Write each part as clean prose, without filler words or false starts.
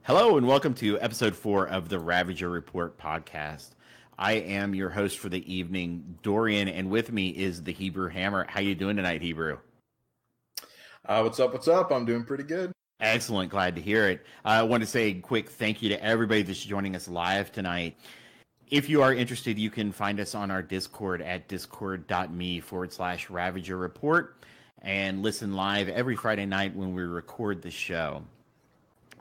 Hello and welcome to episode 4 of the Ravager Report podcast. I am your host for the evening, Dorian, and with me is the Hebrew Hammer. How you doing tonight, Hebrew? What's up? What's up? I'm doing pretty good. Excellent. Glad to hear it. I want to say a quick thank you to everybody that's joining us live tonight. If you are interested, you can find us on our Discord at discord.me/Ravager Report and listen live every Friday night when we record the show.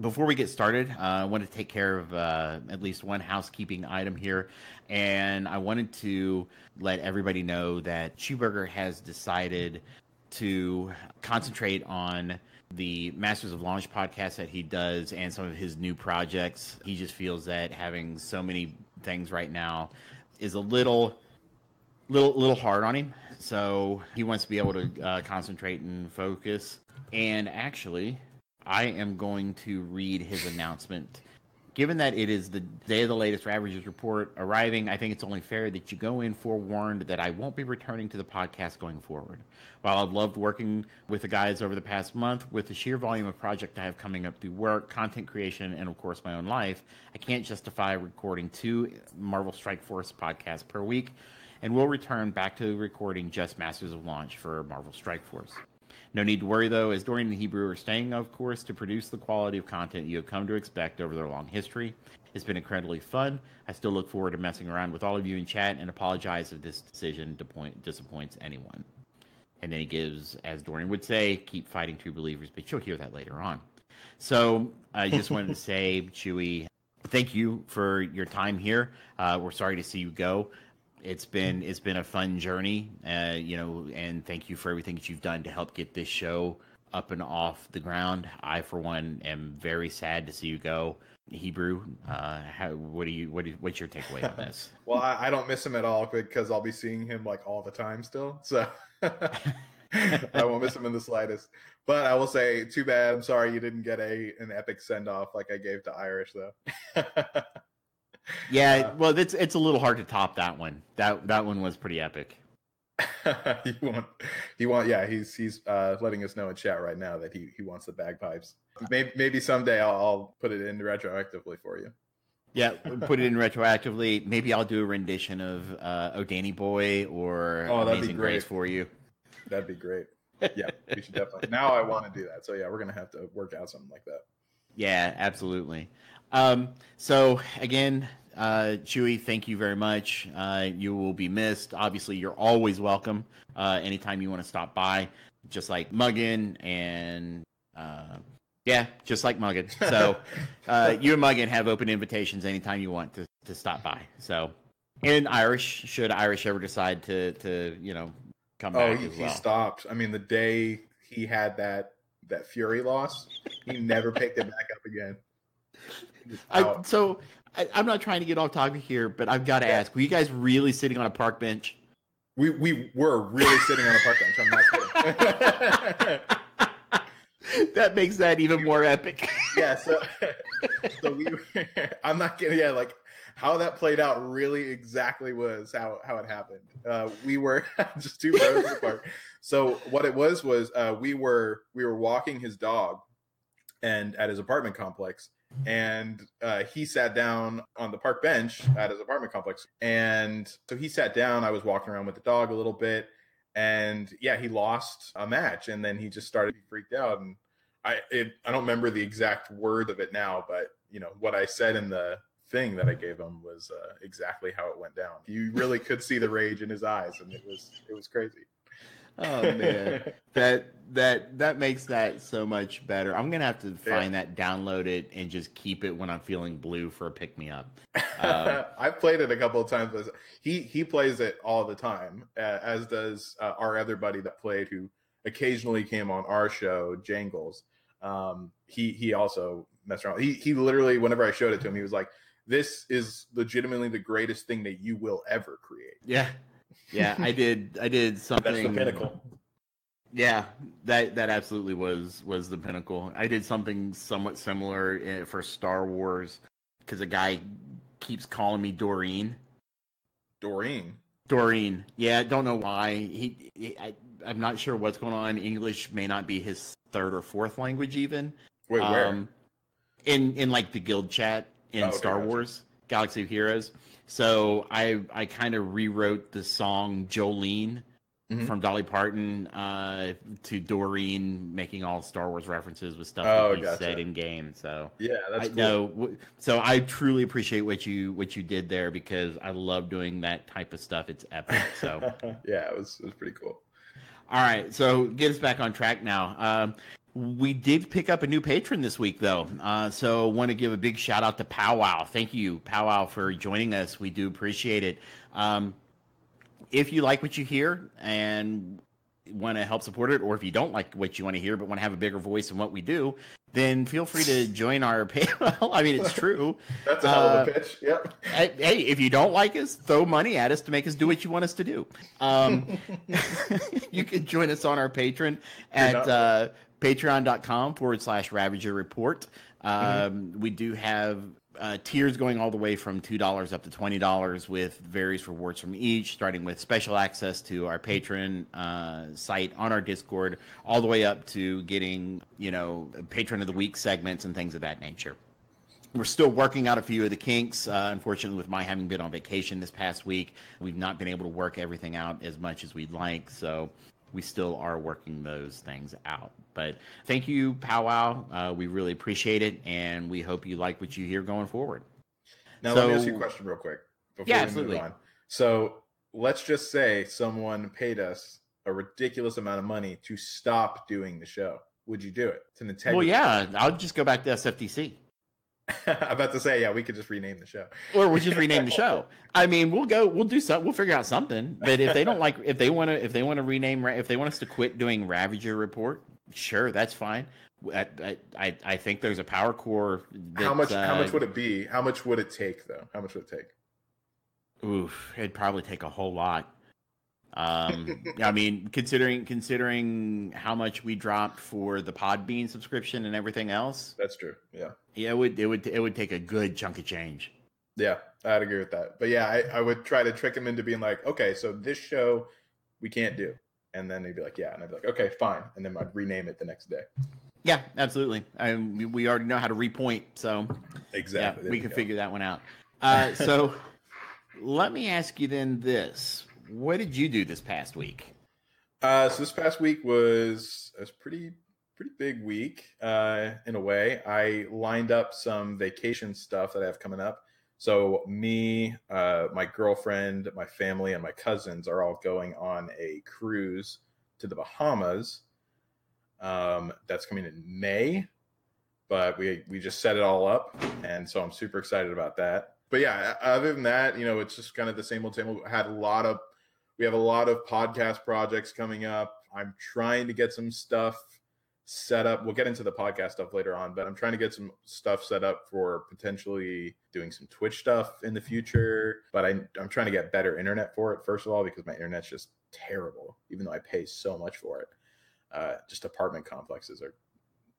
Before we get started, I want to take care of at least one housekeeping item here, and I wanted to let everybody know that Schubert has decided to concentrate on the Masters of Launch podcast that he does and some of his new projects. He just feels that having so many things right now is a little hard on him, so he wants to be able to concentrate and focus. And actually, I am going to read his announcement. Given that it is the day of the latest Ravagers report arriving, I think it's only fair that you go in forewarned that I won't be returning to the podcast going forward. While I've loved working with the guys over the past month, with the sheer volume of project I have coming up through work, content creation, and of course my own life, I can't justify recording 2 Marvel Strike Force podcasts per week, and we'll return back to recording just Masters of Launch for Marvel Strike Force. No need to worry, though, as Dorian and Hebrew are staying, of course, to produce the quality of content you have come to expect over their long history. It's been incredibly fun. I still look forward to messing around with all of you in chat and apologize if this decision disappoints anyone. And then he gives, as Dorian would say, keep fighting true believers, but you'll hear that later on. So I just wanted to say, Chewy, thank you for your time here. We're sorry to see you go. It's been a fun journey, and thank you for everything that you've done to help get this show up and off the ground. I, for one, am very sad to see you go. Hebrew, what's your takeaway on this? Well, I don't miss him at all because I'll be seeing him like all the time still, so I won't miss him in the slightest. But I will say, too bad. I'm sorry you didn't get an epic send off like I gave to Irish, though. Yeah, well, it's a little hard to top that one. That one was pretty epic. He's letting us know in chat right now that he wants the bagpipes. Maybe someday I'll put it in retroactively for you. Yeah, put it in retroactively. Maybe I'll do a rendition of "Oh Danny Boy" or "Amazing Grace" for you. That'd be great. Yeah, we should definitely. Now I want to do that. So yeah, we're gonna have to work out something like that. Yeah, absolutely. So again, Chewy, thank you very much. You will be missed. Obviously, you're always welcome anytime you want to stop by, just like Muggin and just like Muggin. So you and Muggin have open invitations anytime you want to stop by. So, and Irish, should Irish ever decide to come back as well. He stopped. I mean, the day he had that Fury loss, he never picked it back up again. I'm not trying to get off topic here, but I've got to ask: were you guys really sitting on a park bench? We were really sitting on a park bench. I'm not kidding. That makes that even more epic. Yeah. So I'm not kidding. Yeah, like how that played out really exactly was how it happened. We were just 2 bros in the park. So what it was we were walking his dog, and at his apartment complex. And he sat down on the park bench at his apartment complex. And so he sat down. I was walking around with the dog a little bit. And yeah, he lost a match. And then he just started to be freaked out. And I don't remember the exact word of it now, but what I said in the thing that I gave him was exactly how it went down. You really could see the rage in his eyes, and it was crazy. Oh man, that makes that so much better. I'm gonna have to find that, download it, and just keep it when I'm feeling blue for a pick me up. I've played it a couple of times. He plays it all the time, as does our other buddy that played, who occasionally came on our show, Jangles. He also messed around. He literally, whenever I showed it to him, he was like, "This is legitimately the greatest thing that you will ever create." Yeah. Yeah, I did something. That's the pinnacle. Yeah, that absolutely was the pinnacle. I did something somewhat similar for Star Wars because a guy keeps calling me Doreen. Doreen. Yeah, don't know why. I'm not sure what's going on. English may not be his third or fourth language even. Wait, where? in like the guild chat in Okay, Star gotcha. Wars Galaxy of Heroes. So I kind of rewrote the song Jolene Hmm. from Dolly Parton to Doreen, making all Star Wars references with stuff that Oh, he said gotcha. in game. So Yeah, that's I cool. know. So I truly appreciate what you did there, because I love doing that type of stuff. It's epic. So Yeah, it was pretty cool. all right, so get us back on track now. We did pick up a new patron this week, though. So want to give a big shout out to Powwow. Thank you, Powwow, for joining us. We do appreciate it. If you like what you hear and want to help support it, or if you don't like what you want to hear but want to have a bigger voice in what we do, then feel free to join our Well, I mean, it's true. That's a hell of a pitch. Yep. Hey, if you don't like us, throw money at us to make us do what you want us to do. You can join us on our Patreon at patreon.com/Ravager Report. We do have tiers going all the way from $2 up to $20 with various rewards from each, starting with special access to our Patreon site on our Discord, all the way up to getting, Patron of the Week segments and things of that nature. We're still working out a few of the kinks. Unfortunately, with my having been on vacation this past week, we've not been able to work everything out as much as we'd like. So we still are working those things out. But thank you, Powwow. We really appreciate it, and we hope you like what you hear going forward. Now, let me ask you a question real quick before Yeah, we absolutely. move on. So let's just say someone paid us a ridiculous amount of money to stop doing the show. Would you do it? It's an integrity. Well, yeah, I'll just go back to SFTC. I'm about to say, yeah, we could just rename the show. Or we'll just rename the show. I mean, we'll do something. We'll figure out something. But if they don't like, if they want to rename, if they want us to quit doing Ravager Report, sure, that's fine. I think there's a power core. How much would it be? How much would it take, though? How much would it take? Oof, it'd probably take a whole lot. I mean, considering how much we dropped for the Podbean subscription and everything else. That's true. Yeah. Yeah, it would take a good chunk of change. Yeah, I'd agree with that. But yeah, I would try to trick him into being like, okay, so this show we can't do. And then they'd be like, yeah. And I'd be like, okay, fine. And then I'd rename it the next day. Yeah, absolutely. We already know how to repoint, so exactly. Yeah, we can figure that one out. So let me ask you then this. What did you do this past week? So this past week was a pretty big week in a way. I lined up some vacation stuff that I have coming up. So me, my girlfriend, my family, and my cousins are all going on a cruise to the Bahamas. That's coming in May, but we just set it all up, and so I'm super excited about that. But yeah, other than that, it's just kind of the same old. We have a lot of podcast projects coming up. I'm trying to get some stuff set up. We'll get into the podcast stuff later on, but I'm trying to get some stuff set up for potentially doing some Twitch stuff in the future. But I'm trying to get better internet for it, first of all, because my internet's just terrible, even though I pay so much for it. Just apartment complexes are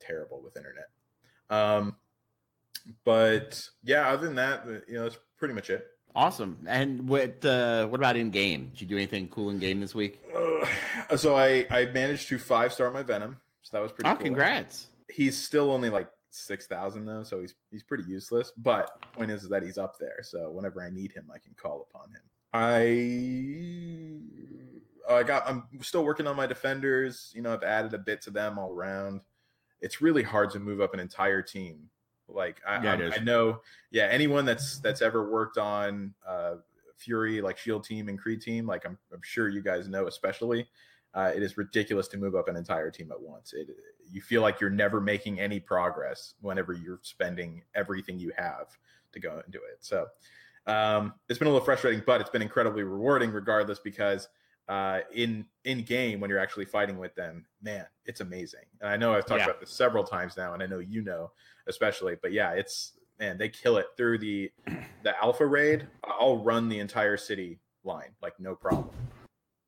terrible with internet. But yeah, other than that, that's pretty much it. Awesome. And what about in game? Did you do anything cool in game this week? So I managed to 5-star my Venom, so that was pretty cool. Congrats. He's still only like 6,000 though, so he's pretty useless. But the point is that he's up there, so whenever I need him, I can call upon him. I'm still working on my defenders. I've added a bit to them all around. It's really hard to move up an entire team. Like I know, yeah, anyone that's ever worked on Fury, like Shield team and Creed team, like I'm sure you guys know, especially, it is ridiculous to move up an entire team at once. You feel like you're never making any progress whenever you're spending everything you have to go into it. So it's been a little frustrating, but it's been incredibly rewarding regardless, because in game, when you're actually fighting with them, man, it's amazing. And I know I've talked about this several times now, and I know especially, but yeah, they kill it through the alpha raid. I'll run the entire city line, like no problem,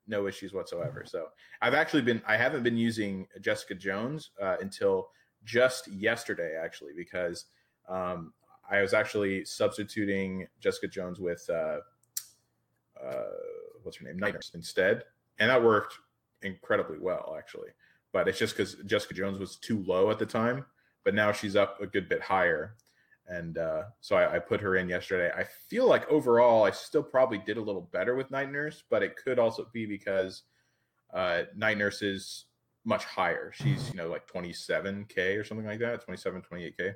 no issues whatsoever. So I haven't been using Jessica Jones until just yesterday, actually, because I was actually substituting Jessica Jones with what's her name, Night Nurse, instead, and that worked incredibly well, actually. But it's just because Jessica Jones was too low at the time. but now she's up a good bit higher. And so I put her in yesterday. I feel like overall I still probably did a little better with Night Nurse, but it could also be because Night Nurse is much higher. She's, like 27K or something like that, 27, 28K.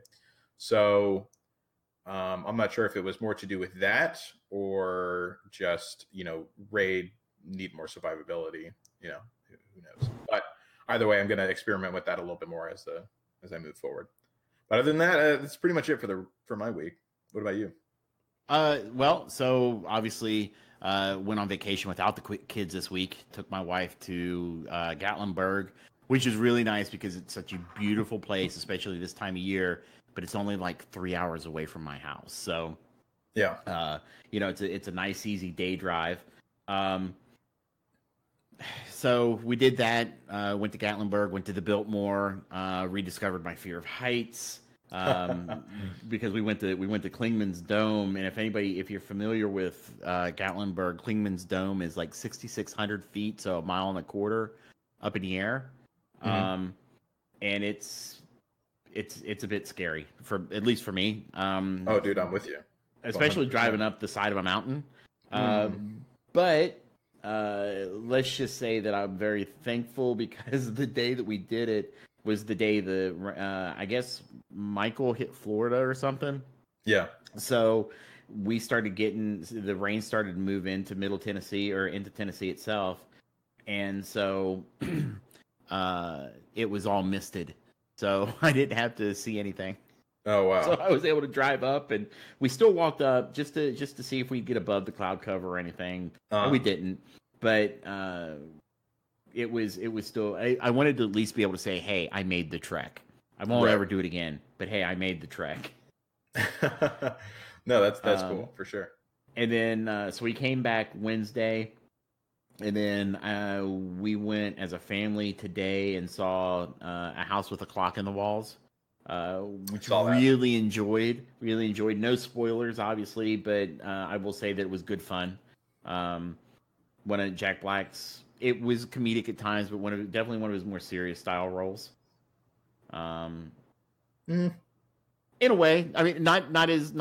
So I'm not sure if it was more to do with that or just, raid need more survivability, who knows. But either way, I'm going to experiment with that a little bit more as I move forward. But other than that, that's pretty much it for my week. What about you? Well, so obviously went on vacation without the kids this week. Took my wife to Gatlinburg, which is really nice because it's such a beautiful place, especially this time of year. But it's only like 3 hours away from my house, so yeah, it's a nice, easy day drive. So we did that. Went to Gatlinburg, went to the Biltmore, rediscovered my fear of heights because we went to Klingman's Dome. And if you're familiar with Gatlinburg, Klingman's Dome is like 6,600 feet, so 1.25 miles up in the air, and it's a bit scary at least for me. Oh, dude, I'm with you. Especially 100%. Driving up the side of a mountain. But let's just say that I'm very thankful because the day that we did it was the day I guess Michael hit Florida or something. Yeah. So we started the rain started to move into Middle Tennessee or into Tennessee itself. And so it was all misted. So I didn't have to see anything. Oh wow! So I was able to drive up, and we still walked up just to see if we'd get above the cloud cover or anything. We didn't, but it was still. I wanted to at least be able to say, "Hey, I made the trek. I won't ever do it again, but hey, I made the trek." No, that's cool for sure. And then so we came back Wednesday, and then we went as a family today and saw a house with a clock in the walls. Which really enjoyed. No spoilers, obviously, but I will say that it was good fun. One of Jack Black's, it was comedic at times, but definitely one of his more serious style roles. In a way, I mean, not as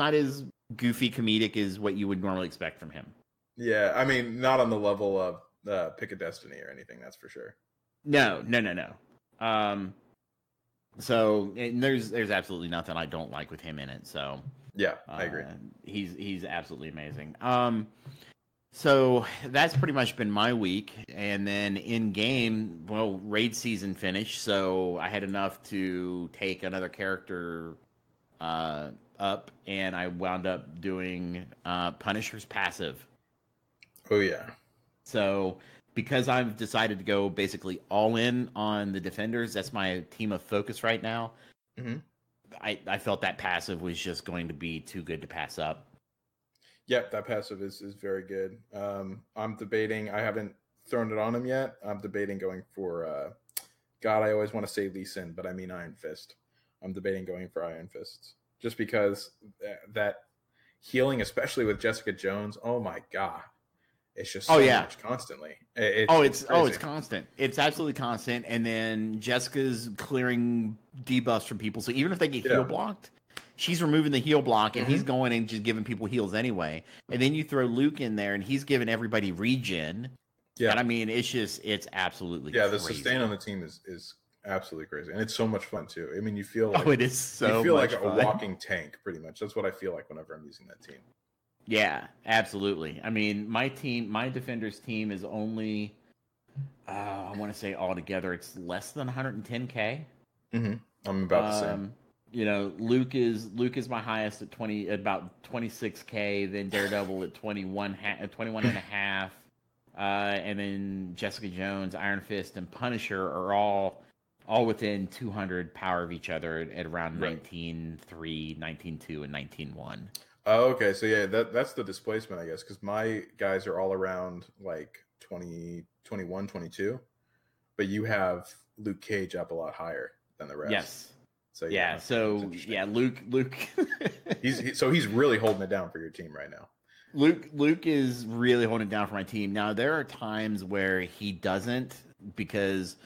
goofy comedic as what you would normally expect from him. Yeah, I mean, not on the level of Pick a Destiny or anything, that's for sure. No. So there's absolutely nothing I don't like with him in it. So yeah, I agree. He's absolutely amazing. So that's pretty much been my week. And then in game, well, raid season finished, so I had enough to take another character up, and I wound up doing Punisher's passive. Oh yeah. So because I've decided to go basically all in on the defenders, that's my team of focus right now. Mm-hmm. I felt that passive was just going to be too good to pass up. Yep, that passive is very good. I'm debating. I haven't thrown it on him yet. I'm debating going for. God, I always want to say Lee Sin, but I mean Iron Fist. I'm debating going for Iron Fist just because that healing, especially with Jessica Jones. Oh my God. It's just so much constantly. It's constant. It's absolutely constant. And then Jessica's clearing debuffs from people. So even if they get heal blocked, she's removing the heal block, and he's going and just giving people heals anyway. And then you throw Luke in there, and he's giving everybody regen. Yeah. And I mean, it's absolutely crazy. The sustain on the team is absolutely crazy. And it's so much fun too. I mean, you feel like it is so you feel much like fun. A walking tank, pretty much. That's what I feel like whenever I'm using that team. Yeah, absolutely. I mean, my defenders team is only, I want to say altogether, it's less than 110K. Mm-hmm. I'm about the same. Luke is my highest at about 26K. Then Daredevil at 21 and a half, and then Jessica Jones, Iron Fist, and Punisher are all within 200 power of each other at around 19.3, 19.2, and 19.1. Oh, okay. So yeah, that's the displacement, I guess, because my guys are all around like 20, 21, 22, but you have Luke Cage up a lot higher than the rest. Yes. So Luke. he's really holding it down for your team right now. Luke is really holding it down for my team. Now there are times where he doesn't, because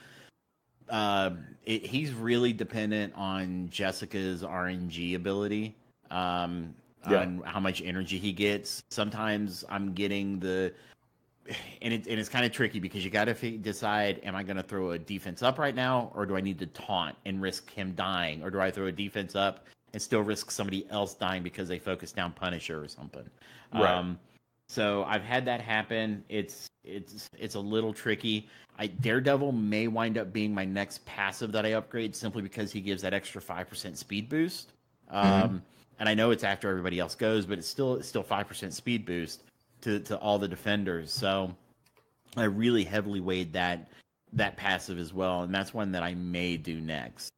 He's really dependent on Jessica's RNG ability, on how much energy he gets. Sometimes I'm getting and it's kind of tricky because you got to decide: am I going to throw a defense up right now, or do I need to taunt and risk him dying, or do I throw a defense up and still risk somebody else dying because they focus down Punisher or something? Right. So I've had that happen. It's a little tricky. Daredevil may wind up being my next passive that I upgrade simply because he gives that extra 5% speed boost. Mm-hmm. And I know it's after everybody else goes, but it's still 5% speed boost to all the defenders. So I really heavily weighed that passive as well, and that's one that I may do next.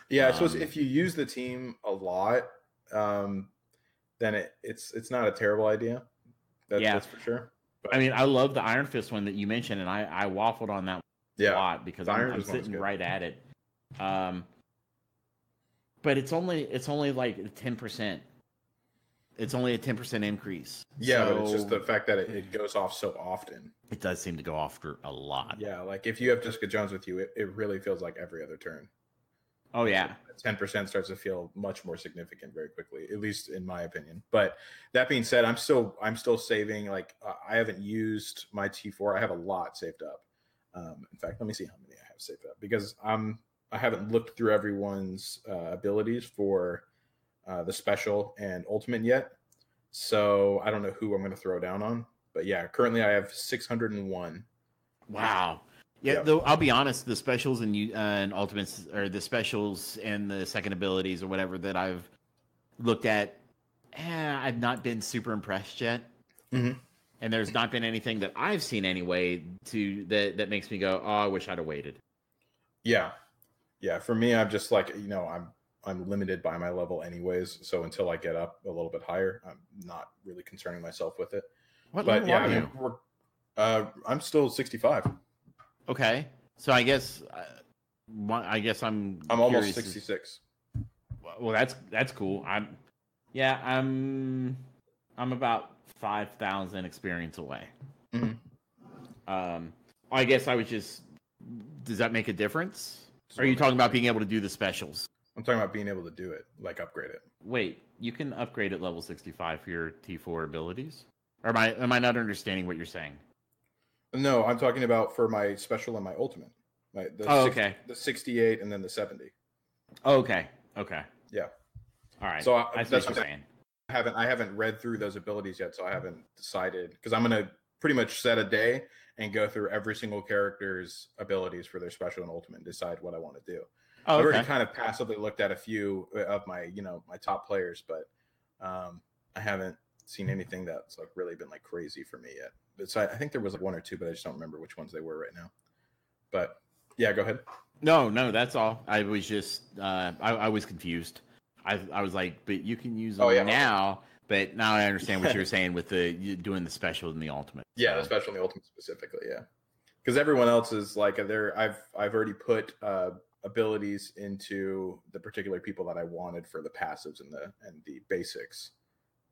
Yeah, I suppose if you use the team a lot, then it's not a terrible idea. That's for sure. But, I mean, I love the Iron Fist one that you mentioned, and I waffled on that a lot because I'm sitting right at it. But it's only like 10%. It's only a 10% increase. Yeah, but it's just the fact that it goes off so often. It does seem to go off for a lot. Yeah, like if you have Jessica Jones with you, it really feels like every other turn. Oh yeah, 10% starts to feel much more significant very quickly, at least in my opinion. But that being said, I'm still saving. Like I haven't used my T4. I have a lot saved up. In fact, let me see how many I have saved up because I haven't looked through everyone's abilities for the special and ultimate yet. So I don't know who I'm going to throw down on. But yeah, currently I have 601. Wow. Yeah, though I'll be honest, the specials and ultimates, or the specials and the second abilities or whatever that I've looked at, I've not been super impressed yet. Mm-hmm. And there's not been anything that I've seen anyway that makes me go, oh, I wish I'd have waited. Yeah. For me, I'm just like, I'm limited by my level anyways. So until I get up a little bit higher, I'm not really concerning myself with it. What level are you? I'm still 65. Okay, so I guess I'm almost 66. Well, that's cool. I'm about 5,000 experience away. Mm-hmm. I guess I was just. Does that make a difference? Or are you talking about being able to do the specials? I'm talking about being able to do it, like upgrade it. Wait, you can upgrade at level 65 for your T4 abilities? Or am I not understanding what you're saying? No, I'm talking about for my special and my ultimate. Okay. The 68 and then the 70. Okay. Yeah. All right. So that's what you're saying. I haven't read through those abilities yet, so I haven't decided because I'm gonna pretty much set a day and go through every single character's abilities for their special and ultimate and decide what I want to do. Oh, I've already kind of passively looked at a few of my my top players, but I haven't seen anything that's like really been like crazy for me yet. So I think there was like one or two, but I just don't remember which ones they were right now. But yeah, go ahead. No, that's all. I was just I was confused. I was like, but you can use them now. But now I understand what you were saying with doing the special and the ultimate. Yeah, the special and the ultimate specifically. Yeah, because everyone else is like I've already put abilities into the particular people that I wanted for the passives and the basics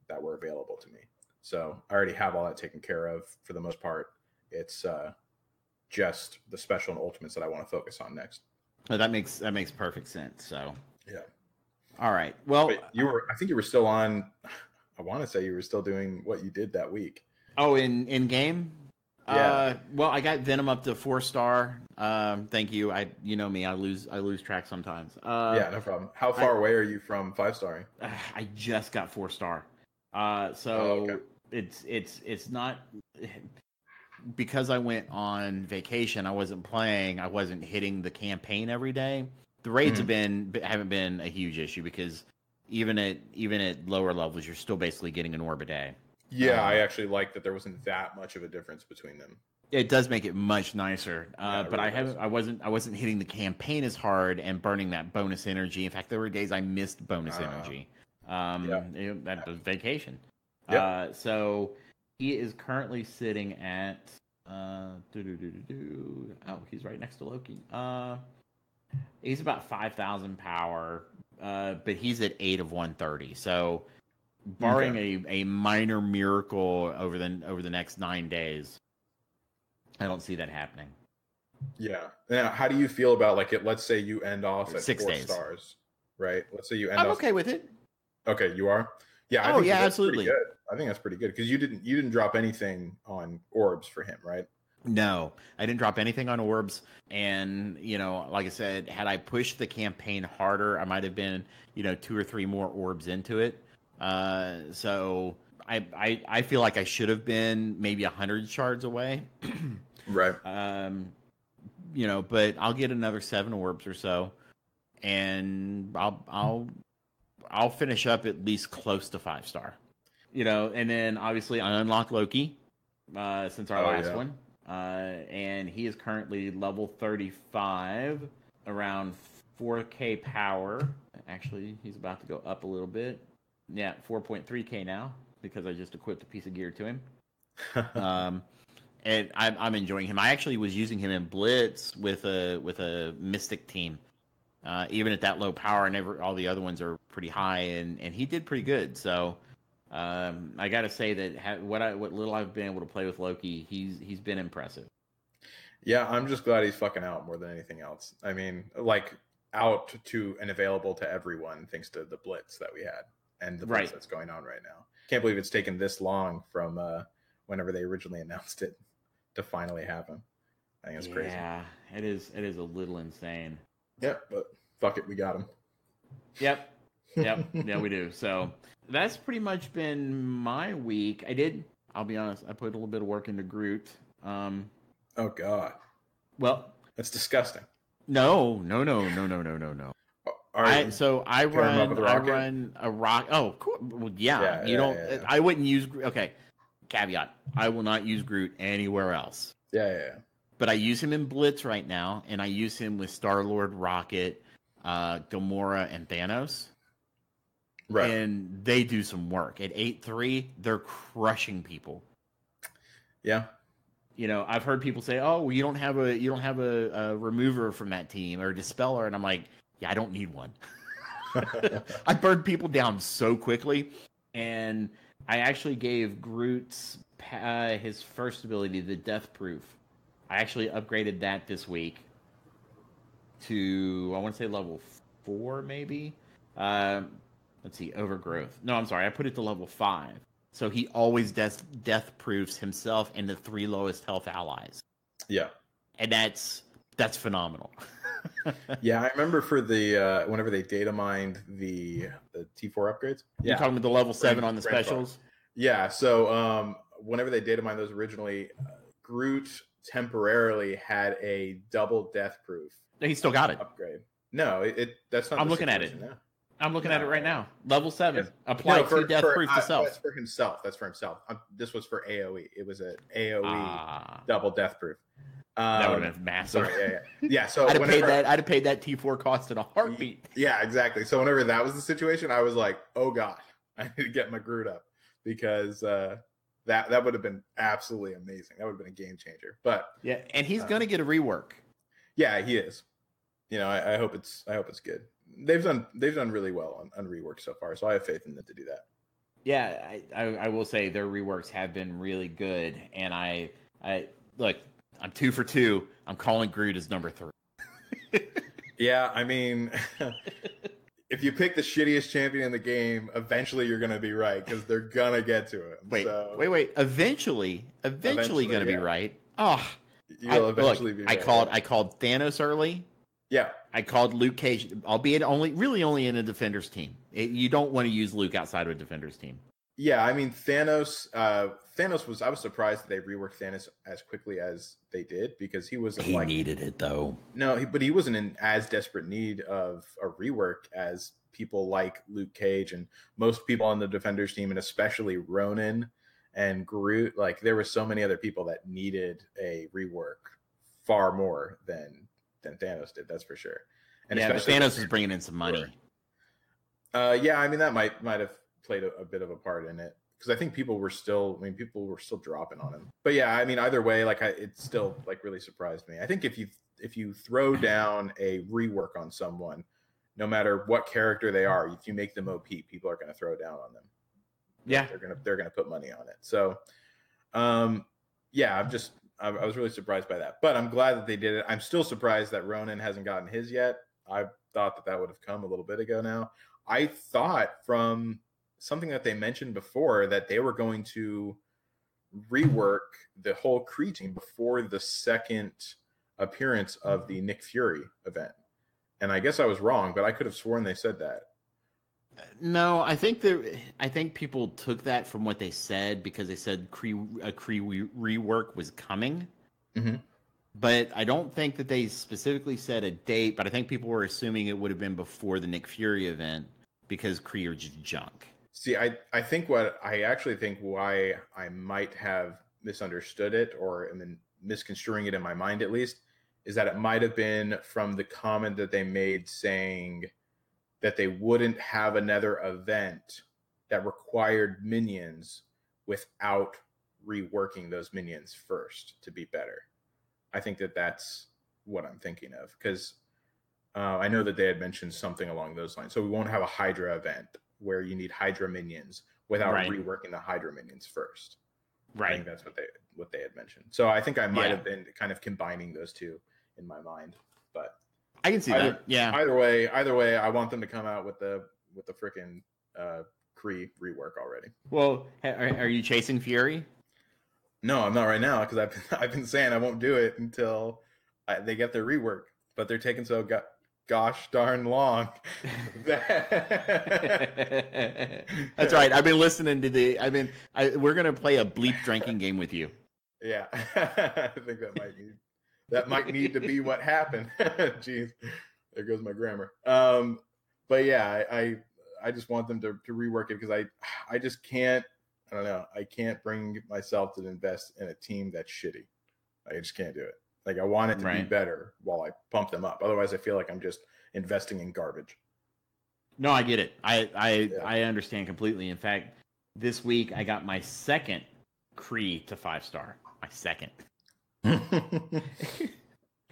that were available to me. So I already have all that taken care of for the most part. It's just the special and ultimates that I want to focus on next. Oh, that makes perfect sense. So yeah. All right. Well, I think you were still on. I want to say you were still doing what you did that week. Oh, in game. Yeah. Well, I got Venom up to 4-star. Thank you. You know me. I lose track sometimes. Yeah, no problem. How far away are you from 5-starring? I just got 4-star. It's not because I went on vacation. I wasn't playing. I wasn't hitting the campaign every day. The raids haven't been a huge issue because even at lower levels, you're still basically getting an orb a day. Yeah, I actually like that there wasn't that much of a difference between them. It does make it much nicer, but really I wasn't hitting the campaign as hard and burning that bonus energy. In fact, there were days I missed bonus energy. That was vacation. Yep. So he is currently sitting at he's right next to Loki. He's about 5,000 power, but he's at 8 of 130. So, barring a minor miracle over the next 9 days, I don't see that happening. Yeah. Now, how do you feel about like it? Let's say you end off at 6 4 days. stars, right? Let's say you end I'm off. okay with it. Okay, you are. Yeah, I Oh think yeah, that's pretty absolutely. good. I think that's pretty good because you didn't drop anything on orbs for him, right? No, I didn't drop anything on orbs. And, like I said, had I pushed the campaign harder, I might have been, 2 or 3 more orbs into it. So I feel like I should have been maybe 100 shards away. Right. But I'll get another 7 orbs or so, and I'll finish up at least close to 5-star. And then obviously I unlocked Loki since our last one. And he is currently level 35, around 4K power. Actually, he's about to go up a little bit. Yeah, 4.3K now because I just equipped a piece of gear to him. And I'm enjoying him. I actually was using him in Blitz with a Mystic team. Even at that low power, and all the other ones are pretty high, and he did pretty good. So I got to say that what little I've been able to play with Loki, he's been impressive. Yeah, I'm just glad he's fucking out more than anything else. I mean, like out to and available to everyone thanks to the blitz that we had and the blitz that's going on right now. Can't believe it's taken this long from whenever they originally announced it to finally happen. I think it's crazy. Yeah, it is a little insane. Yep, but fuck it, we got him. Yep. Yeah, we do. So that's pretty much been my week. I'll be honest, I put a little bit of work into Groot. Oh God. Well, that's disgusting. No. I run a rock. Oh, cool. Well, yeah. Yeah. I wouldn't use. Okay. Caveat: I will not use Groot anywhere else. Yeah. But I use him in Blitz right now, and I use him with Star-Lord, Rocket, Gamora, and Thanos. Right. And they do some work. At 8-3, they're crushing people. Yeah. I've heard people say, "Oh, well, you don't have a remover from that team or dispeller," and I'm like, "Yeah, I don't need one." I burned people down so quickly, and I actually gave Groot's his first ability, the Death Proof. I actually upgraded that this week to, I want to say level 4, maybe. Let's see, Overgrowth. No, I'm sorry, I put it to level 5. So he always death proofs himself and the 3 lowest health allies. Yeah. And that's phenomenal. Yeah, I remember for the whenever they data mined the T4 upgrades. You're talking about the level 7 on the specials? Yeah, so whenever they data mined those originally, Groot temporarily had a double death proof. He still got it. Upgrade. No, that's not. I'm looking at it. Now. I'm looking at it right now. Level 7. Apply 2 death proof to self. That's for himself. That's for himself. This was for AoE. It was an AoE double death proof. That would have been massive. Sorry, yeah. So I'd have paid that T4 cost in a heartbeat. Yeah, exactly. So whenever that was the situation, I was like, "Oh God, I need to get my Groot up," because that would have been absolutely amazing. That would have been a game changer. But yeah, and he's gonna get a rework. Yeah, he is. I hope it's good. They've done really well on rework so far, so I have faith in them to do that. Yeah, I will say their reworks have been really good, and I look, I'm 2 for 2. I'm calling Groot as number 3. Yeah, I mean, if you pick the shittiest champion in the game, eventually you're gonna be right because they're gonna get to it. Wait. Eventually gonna be right. Oh, you'll eventually be right. I called Thanos early. Yeah, I called Luke Cage, albeit only in a defender's team. You don't want to use Luke outside of a defender's team. Yeah, I mean Thanos. Thanos was. I was surprised that they reworked Thanos as quickly as they did because he wasn't. He needed it though. No, but he wasn't in as desperate need of a rework as people like Luke Cage and most people on the defenders team, and especially Ronan and Groot. Like there were so many other people that needed a rework far more than Thanos did. That's for sure. And yeah, but Thanos is bringing in some money. Yeah, I mean that might have played a bit of a part in it because I think people were still dropping on him. But yeah, I mean either way, like it still like really surprised me. I think if you throw down a rework on someone, no matter what character they are, if you make them OP, people are going to throw down on them. Yeah, they're gonna put money on it. So, yeah, I was really surprised by that. But I'm glad that they did it. I'm still surprised that Ronan hasn't gotten his yet. I thought that would have come a little bit ago now. I thought from something that they mentioned before that they were going to rework the whole Kree team before the second appearance of the Nick Fury event. And I guess I was wrong, but I could have sworn they said that. No, I think people took that from what they said because they said a Kree rework was coming. Mm-hmm. But I don't think that they specifically said a date, but I think people were assuming it would have been before the Nick Fury event because Kree are just junk. See, I think what I actually think why I might have misunderstood it or am misconstruing it in my mind at least is that it might have been from the comment that they made saying that they wouldn't have another event that required minions without reworking those minions first to be better. I think that that's what I'm thinking of because I know that they had mentioned something along those lines. So we won't have a Hydra event where you need Hydra minions without reworking the Hydra minions first. Right. I think that's what they had mentioned. So I think I might have been kind of combining those two in my mind, but I can see that. Yeah. Either way, I want them to come out with the freaking Kree rework already. Well, are you chasing Fury? No, I'm not right now because I've been saying I won't do it until they get their rework, but they're taking so gosh darn long. That's right. I've been listening to we're gonna play a bleep drinking game with you. Yeah, I think that might need to be what happened. Jeez, there goes my grammar. But yeah, I just want them to rework it because I just can't. I don't know. I can't bring myself to invest in a team that's shitty. I just can't do it. Like I want it to be better while I pump them up. Otherwise, I feel like I'm just investing in garbage. No, I get it. I understand completely. In fact, this week I got my second Kree to 5-star. My second. And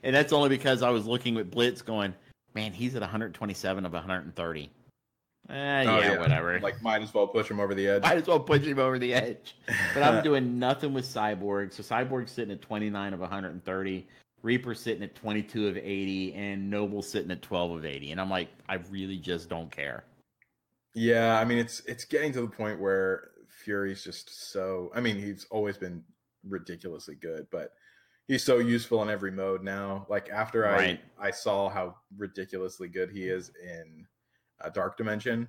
that's only because I was looking at Blitz going, man, he's at 127 of 130. Whatever. Like, might as well push him over the edge. Might as well push him over the edge. But I'm doing nothing with Cyborg. So Cyborg's sitting at 29 of 130. Reaper's sitting at 22 of 80. And Noble's sitting at 12 of 80. And I'm like, I really just don't care. Yeah, I mean, it's getting to the point where Fury's just so... I mean, he's always been ridiculously good, but he's so useful in every mode now. Like, after I saw how ridiculously good he is in... Dark Dimension,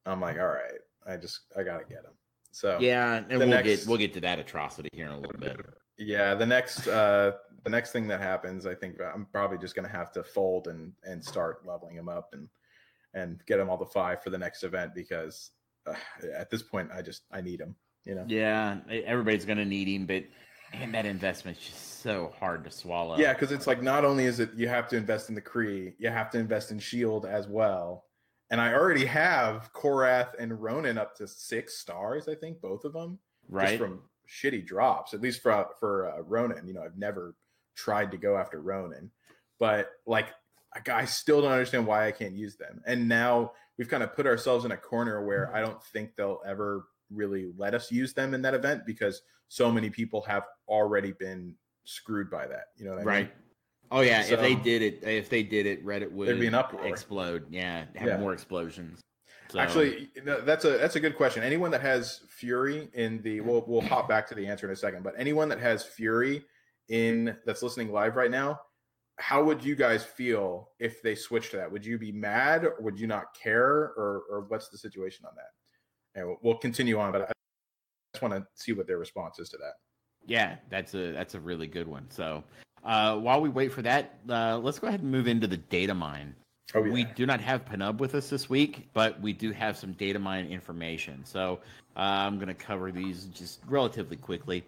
I'm like, all right, I gotta get him. So yeah, and we'll get to that atrocity here in a little bit. Yeah, the next thing that happens, I think I'm probably just gonna have to fold and start leveling him up and get him all the 5 for the next event because at this point I need him. You know? Yeah, everybody's gonna need him, but man, that investment's just so hard to swallow. Yeah, because it's like not only is it you have to invest in the Kree, you have to invest in Shield as well. And I already have Korath and Ronan up to 6 stars, I think, both of them. Right. Just from shitty drops, at least for Ronan. You know, I've never tried to go after Ronan. But, like, I still don't understand why I can't use them. And now we've kind of put ourselves in a corner where I don't think they'll ever really let us use them in that event because so many people have already been screwed by that. You know what I mean? Right. Oh yeah, so, if they did it, Reddit would there'd be an uproar. Explode. Yeah, have more explosions. So. Actually, that's a good question. Anyone that has Fury in the we'll hop back to the answer in a second, but anyone that has Fury that's listening live right now, how would you guys feel if they switched to that? Would you be mad or would you not care or what's the situation on that? And we'll continue on, but I just want to see what their response is to that. Yeah, that's a really good one. So while we wait for that, let's go ahead and move into the Datamine. Oh, yeah. We do not have Penub with us this week, but we do have some Datamine information. So I'm going to cover these just relatively quickly.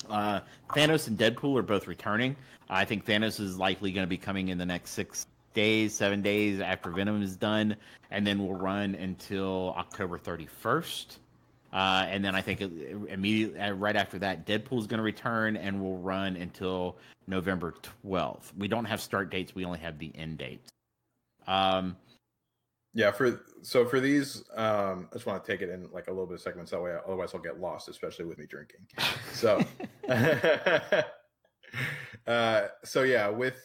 Thanos and Deadpool are both returning. I think Thanos is likely going to be coming in the next 7 days after Venom is done, and then we'll run until October 31st. And then I think immediately right after that, Deadpool is going to return and will run until November 12th. We don't have start dates. We only have the end dates. Yeah, for these, I just want to take it in like a little bit of segments that way. Otherwise, I'll get lost, especially with me drinking. So, so yeah, with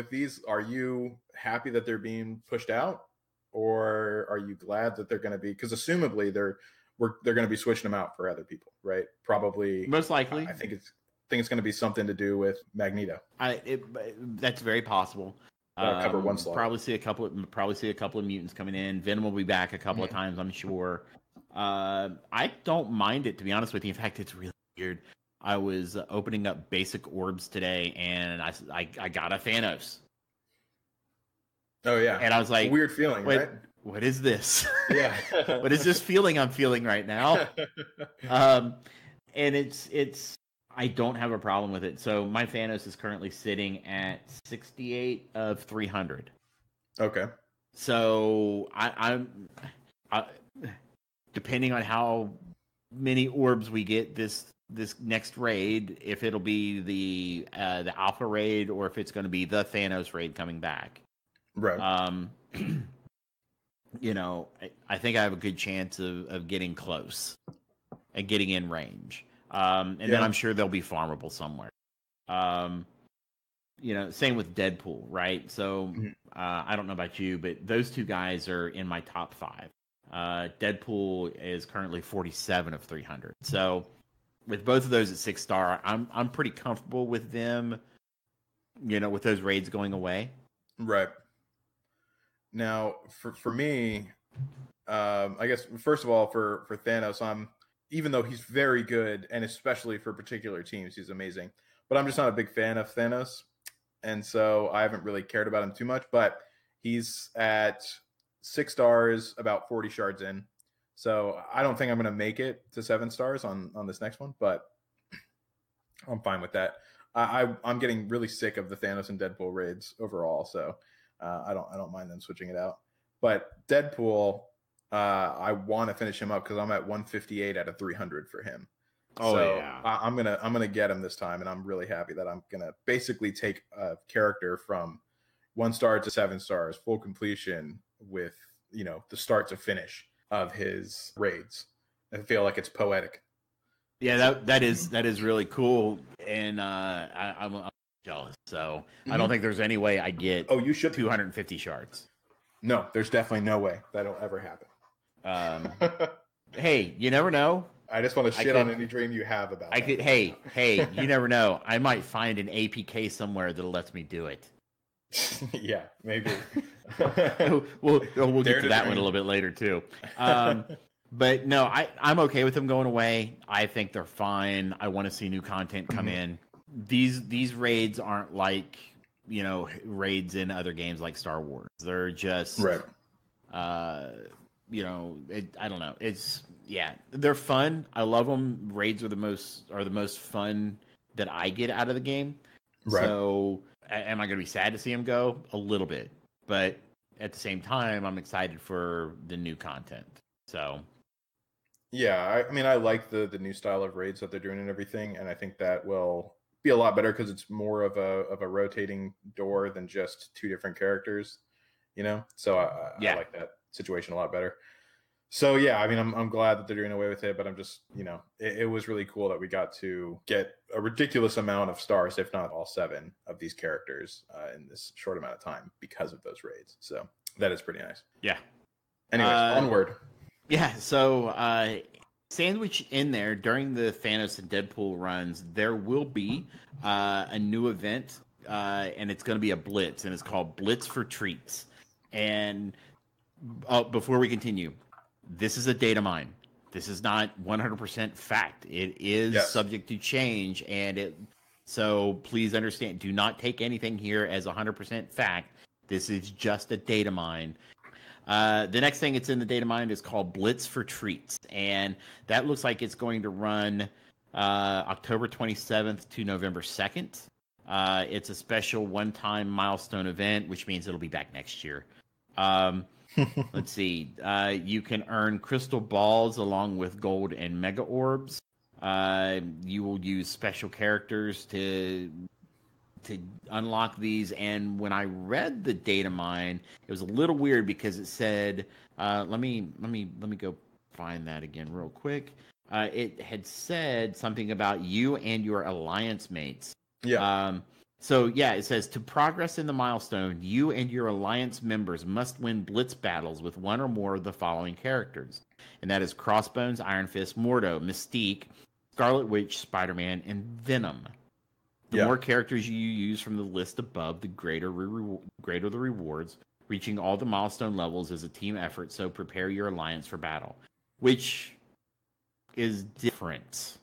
these, are you happy that they're being pushed out, or are you glad that they're going to be? Because assumably they're going to be switching them out for other people, right? Probably, Most likely. I think it's going to be something to do with Magneto. That's very possible. Cover one slot. Probably see a couple of mutants coming in. Venom will be back a couple of times, I'm sure. I don't mind it, to be honest with you. In fact, it's really weird. I was opening up basic orbs today, and I got a Thanos. Oh yeah, and I was like, weird feeling, right? What is this? Yeah, what is this feeling I'm feeling right now? And it's. I don't have a problem with it. So my Thanos is currently sitting at 68 of 300. Okay. So I'm depending on how many orbs we get this next raid, if it'll be the Alpha raid or if it's going to be the Thanos raid coming back. Right. You know, I think I have a good chance of getting close and getting in range. Then I'm sure they'll be farmable somewhere. You know, same with Deadpool, right? So I don't know about you, but those two guys are in my top 5. Deadpool is currently 47 of 300. So with both of those at 6-star, I'm pretty comfortable with them. You know, with those raids going away. Right. Now, for me, I guess first of all, for Thanos, even though he's very good, and especially for particular teams, he's amazing. But I'm just not a big fan of Thanos, and so I haven't really cared about him too much. But he's at 6 stars, about 40 shards in. So I don't think I'm going to make it to 7 stars on this next one, but I'm fine with that. I'm getting really sick of the Thanos and Deadpool raids overall, so I don't mind them switching it out. But Deadpool, I want to finish him up because I'm at 158 out of 300 for him. Oh so yeah, I'm gonna get him this time, and I'm really happy that I'm gonna basically take a character from 1 star to 7 stars, full completion with the start to finish of his raids. I feel like it's poetic. Yeah, that is really cool, and I'm jealous. So I don't think there's any way I get. Oh, you should 250 shards. No, there's definitely no way that'll ever happen. Hey, you never know. I just want to shit on any dream you have about it. Hey, you never know. I might find an APK somewhere that lets me do it. Yeah, maybe. we'll get to that one a little bit later too. But no, I'm okay with them going away. I think they're fine. I want to see new content come in. These raids aren't like raids in other games like Star Wars. They're just right. I don't know. They're fun. I love them. Raids are the most fun that I get out of the game. Right. So am I going to be sad to see them go? A little bit, but at the same time, I'm excited for the new content. So. Yeah, I mean, I like the new style of raids that they're doing and everything, and I think that will be a lot better because it's more of a rotating door than just 2 different characters, So I like that situation a lot better. So yeah, I mean, I'm glad that they're doing away with it, but I'm just, it was really cool that we got to get a ridiculous amount of stars, if not all 7 of these characters in this short amount of time because of those raids. So that is pretty nice. Yeah. Anyways, onward. Yeah, so sandwich in there during the Thanos and Deadpool runs, there will be a new event, and it's going to be a blitz, and it's called Blitz for Treats. And before we continue, this is a data mine. This is not 100% fact. It is subject to change, so please understand. Do not take anything here as 100% fact. This is just a data mine. The next thing it's in the data mine is called Blitz for Treats, and that looks like it's going to run October 27th to November 2nd. It's a special one-time milestone event, which means it'll be back next year. Let's see. You can earn crystal balls along with gold and mega orbs. You will use special characters to unlock these, and when I read the data mine, it was a little weird because it said Let me go find that again real quick. It had said something about you and your alliance mates. Yeah. So yeah, it says to progress in the milestone, you and your alliance members must win blitz battles with one or more of the following characters, and that is Crossbones, Iron Fist, Mordo, Mystique, Scarlet Witch, Spider-Man, and Venom. The Yeah. more characters you use from the list above, the greater the rewards. Reaching all the milestone levels is a team effort, so prepare your alliance for battle, which is different.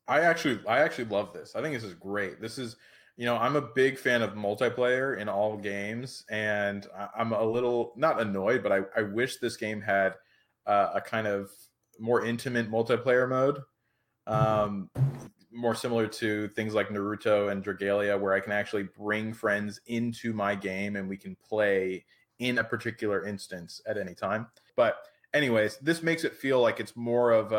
I actually love this. I think this is great. This is, I'm a big fan of multiplayer in all games, and I'm a little not annoyed, but I wish this game had a kind of more intimate multiplayer mode, more similar to things like Naruto and Dragalia, where I can actually bring friends into my game and we can play in a particular instance at any time. But anyways, this makes it feel like it's more of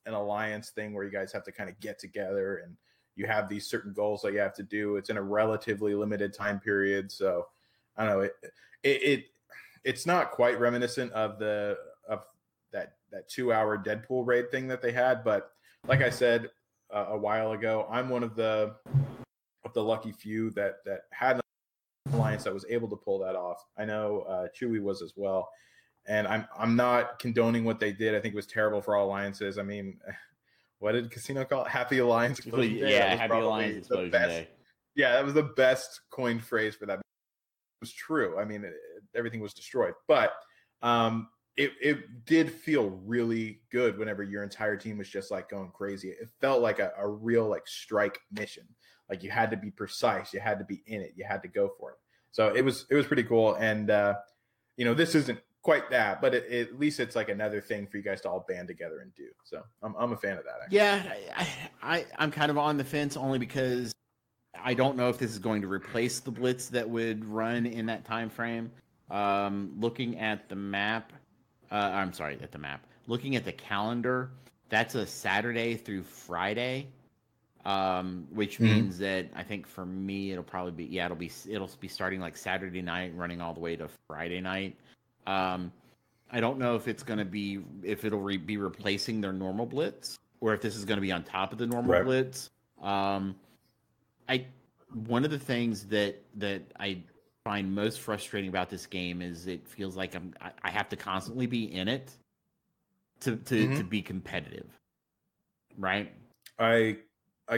an alliance thing where you guys have to kind of get together and you have these certain goals that you have to do. It's in a relatively limited time period, so I don't know. It's not quite reminiscent of that 2-hour Deadpool raid thing that they had, but like I said a while ago, I'm one of the lucky few that had an alliance that was able to pull that off. I know Chewy was as well. And I'm not condoning what they did. I think it was terrible for all alliances. I mean, what did Casino call it? Happy Alliance Explosion Day? Yeah, Happy Alliance Explosion Day. Yeah, that was the best coined phrase for that. It was true. I mean, everything was destroyed. But it did feel really good whenever your entire team was just like going crazy. It felt like a real like strike mission. Like you had to be precise. You had to be in it. You had to go for it. So it was pretty cool. And, this isn't quite that, but at least it's like another thing for you guys to all band together and do. So I'm a fan of that. Actually. Yeah, I'm kind of on the fence only because I don't know if this is going to replace the blitz that would run in that time frame. Looking at the map, looking at the calendar, that's a Saturday through Friday, which means that I think for me it'll probably be it'll be starting like Saturday night, running all the way to Friday night. I don't know if it's going to be it'll be replacing their normal blitz or if this is going to be on top of the normal blitz. One of the things that I find most frustrating about this game is it feels like I have to constantly be in it to be competitive, right? I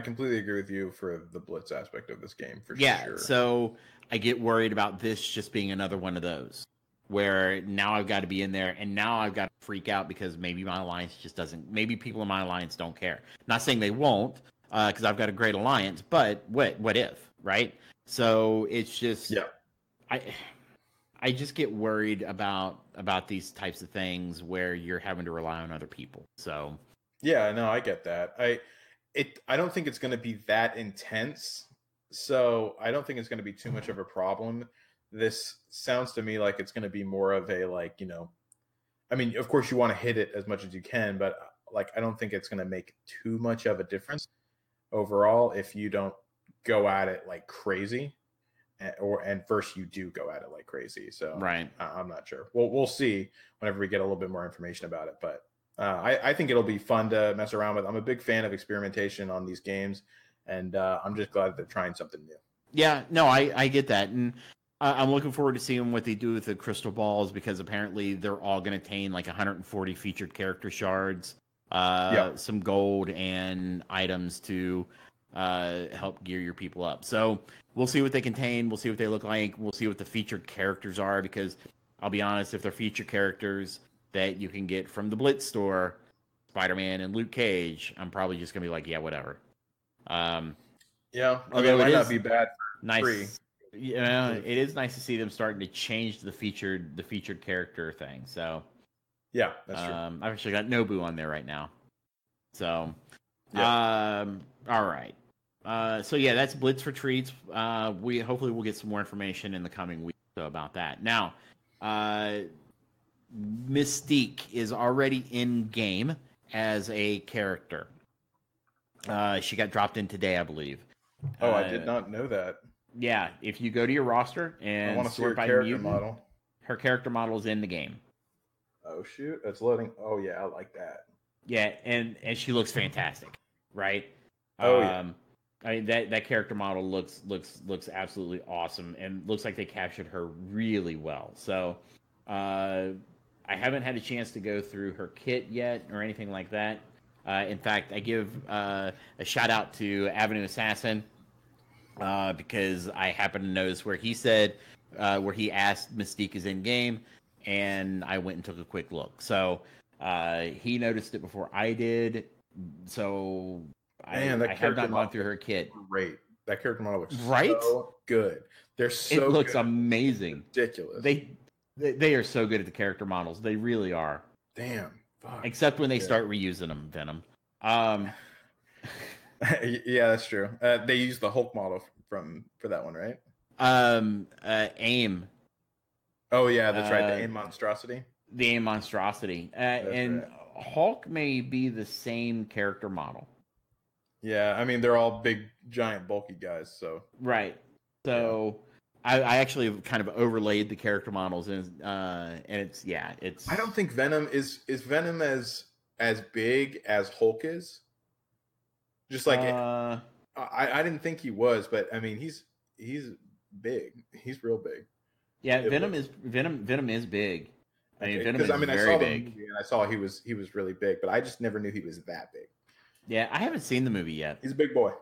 completely agree with you for the blitz aspect of this game for sure. Yeah, so I get worried about this just being another one of those where now I've got to be in there and now I've got to freak out because maybe my alliance just doesn't. Maybe people in my alliance don't care. Not saying they won't, because I've got a great alliance, but what if, right? So it's just I just get worried about these types of things where you're having to rely on other people. So yeah, no, I get that. I don't think it's going to be that intense, so I don't think it's going to be too much of a problem. This sounds to me like it's going to be more of a I mean, of course you want to hit it as much as you can, but like I don't think it's going to make too much of a difference overall if you don't go at it like crazy, and first you do go at it like crazy. So right, I'm not sure. We'll see whenever we get a little bit more information about it, but I think it'll be fun to mess around with. I'm a big fan of experimentation on these games, and I'm just glad that they're trying something new. Yeah, no, I get that, and I'm looking forward to seeing what they do with the crystal balls because apparently they're all going to contain like 140 featured character shards, some gold and items to help gear your people up. So we'll see what they contain. We'll see what they look like. We'll see what the featured characters are because I'll be honest, if they're featured characters that you can get from the Blitz store, Spider-Man and Luke Cage, I'm probably just going to be like, yeah, whatever. Yeah, although it might not be bad for nice. free. Yeah, it is nice to see them starting to change the featured character thing. So yeah, that's true. I've actually got Nobu on there right now. So yeah. All right. So yeah, that's Blitz for treats. We hopefully we'll get some more information in the coming weeks about that. Now, Mystique is already in game as a character. She got dropped in today, I believe. Oh, I did not know that. Yeah, if you go to your roster and I want to see her by character mutant, model. her character model is in the game. Oh shoot, it's loading. Oh yeah, I like that. Yeah, and she looks fantastic, right? Oh yeah. I mean that character model looks absolutely awesome, and looks like they captured her really well. So, I haven't had a chance to go through her kit yet or anything like that. In fact, I give a shout out to Avenue Assassin because I happened to notice where he said where he asked Mystique is in game, and I went and took a quick look. So he noticed it before I did. So Man, I that have character not gone model through her kit. looks great. That character model looks Right? so good. They're It so looks good. amazing. It's ridiculous. They are so good at the character models. They really are. Damn. Fuck. Except when they Yeah. start reusing them, Venom. Yeah, that's true. They used the Hulk model for that one, right? AIM. Oh yeah, that's right. The AIM monstrosity. The AIM monstrosity. And right. Hulk may be the same character model. Yeah, I mean they're all big, giant, bulky guys. So right. So I actually kind of overlaid the character models, and it's it's. I don't think Venom is Venom as big as Hulk is. Just like I didn't think he was, but I mean he's big. He's real big. Yeah, Venom is big. I mean, Venom is I very saw the big. movie and I saw he was really big, but I just never knew he was that big. Yeah, I haven't seen the movie yet. He's a big boy.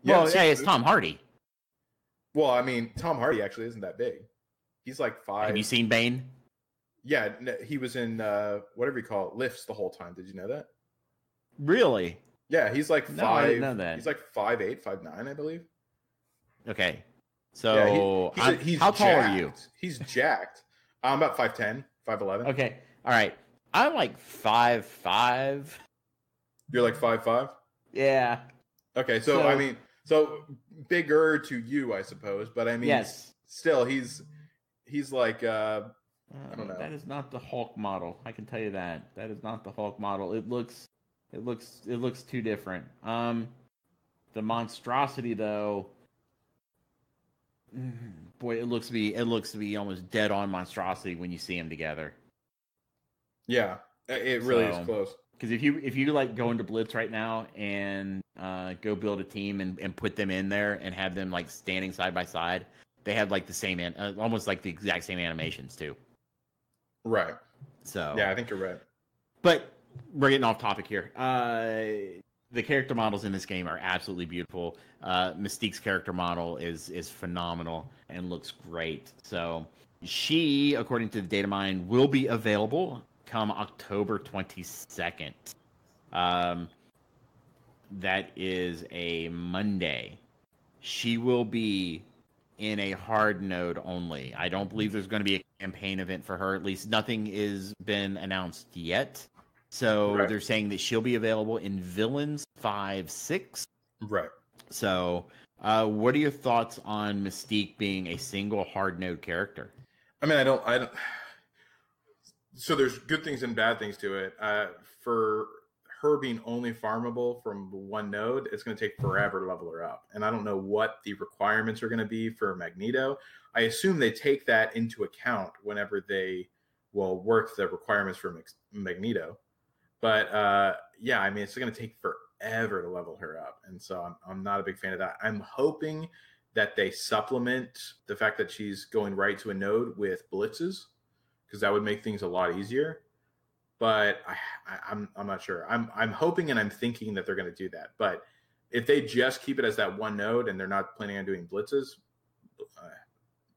Well, yeah, it's Tom Hardy. Well, I mean, Tom Hardy actually isn't that big. He's like 5. Have you seen Bane? Yeah, he was in whatever you call it, Lifts the whole time. Did you know that? Really? Yeah, he's like 5. No, I didn't know that. He's like 5'8", 5'9", I believe. Okay. So yeah, he's how tall jacked. are you? He's jacked. I'm about 5'10", 5'11". Okay. All right. I'm like 5'5". You're like 5'5"? Yeah. Okay, so I mean, so bigger to you, I suppose, but I mean, yes. Still, he's like I don't know. That is not the Hulk model. I can tell you that. That is not the Hulk model. It looks too different. The monstrosity though, boy, it looks to be almost dead on monstrosity when you see them together. Yeah, it really is close. Because if you like go into Blitz right now and go build a team and put them in there and have them like standing side by side, they have like the same almost like the exact same animations too. Right. So yeah, I think you're right. But we're getting off topic here. The character models in this game are absolutely beautiful. Mystique's character model is phenomenal and looks great. So she, according to the Datamine, will be available come October 22nd. That is a Monday. She will be in a hard node only. I don't believe there's going to be a campaign event for her. At least nothing has been announced yet. So they're saying that she'll be available in Villains 5-6. Right. So what are your thoughts on Mystique being a single hard node character? I mean, I don't. So there's good things and bad things to it. For her being only farmable from one node, it's going to take forever to level her up. And I don't know what the requirements are going to be for Magneto. I assume they take that into account whenever they will work the requirements for Magneto. But yeah, I mean, it's going to take forever to level her up. And so I'm not a big fan of that. I'm hoping that they supplement the fact that she's going right to a node with blitzes, because that would make things a lot easier. But I'm not sure. I'm hoping and I'm thinking that they're going to do that. But if they just keep it as that one node and they're not planning on doing blitzes,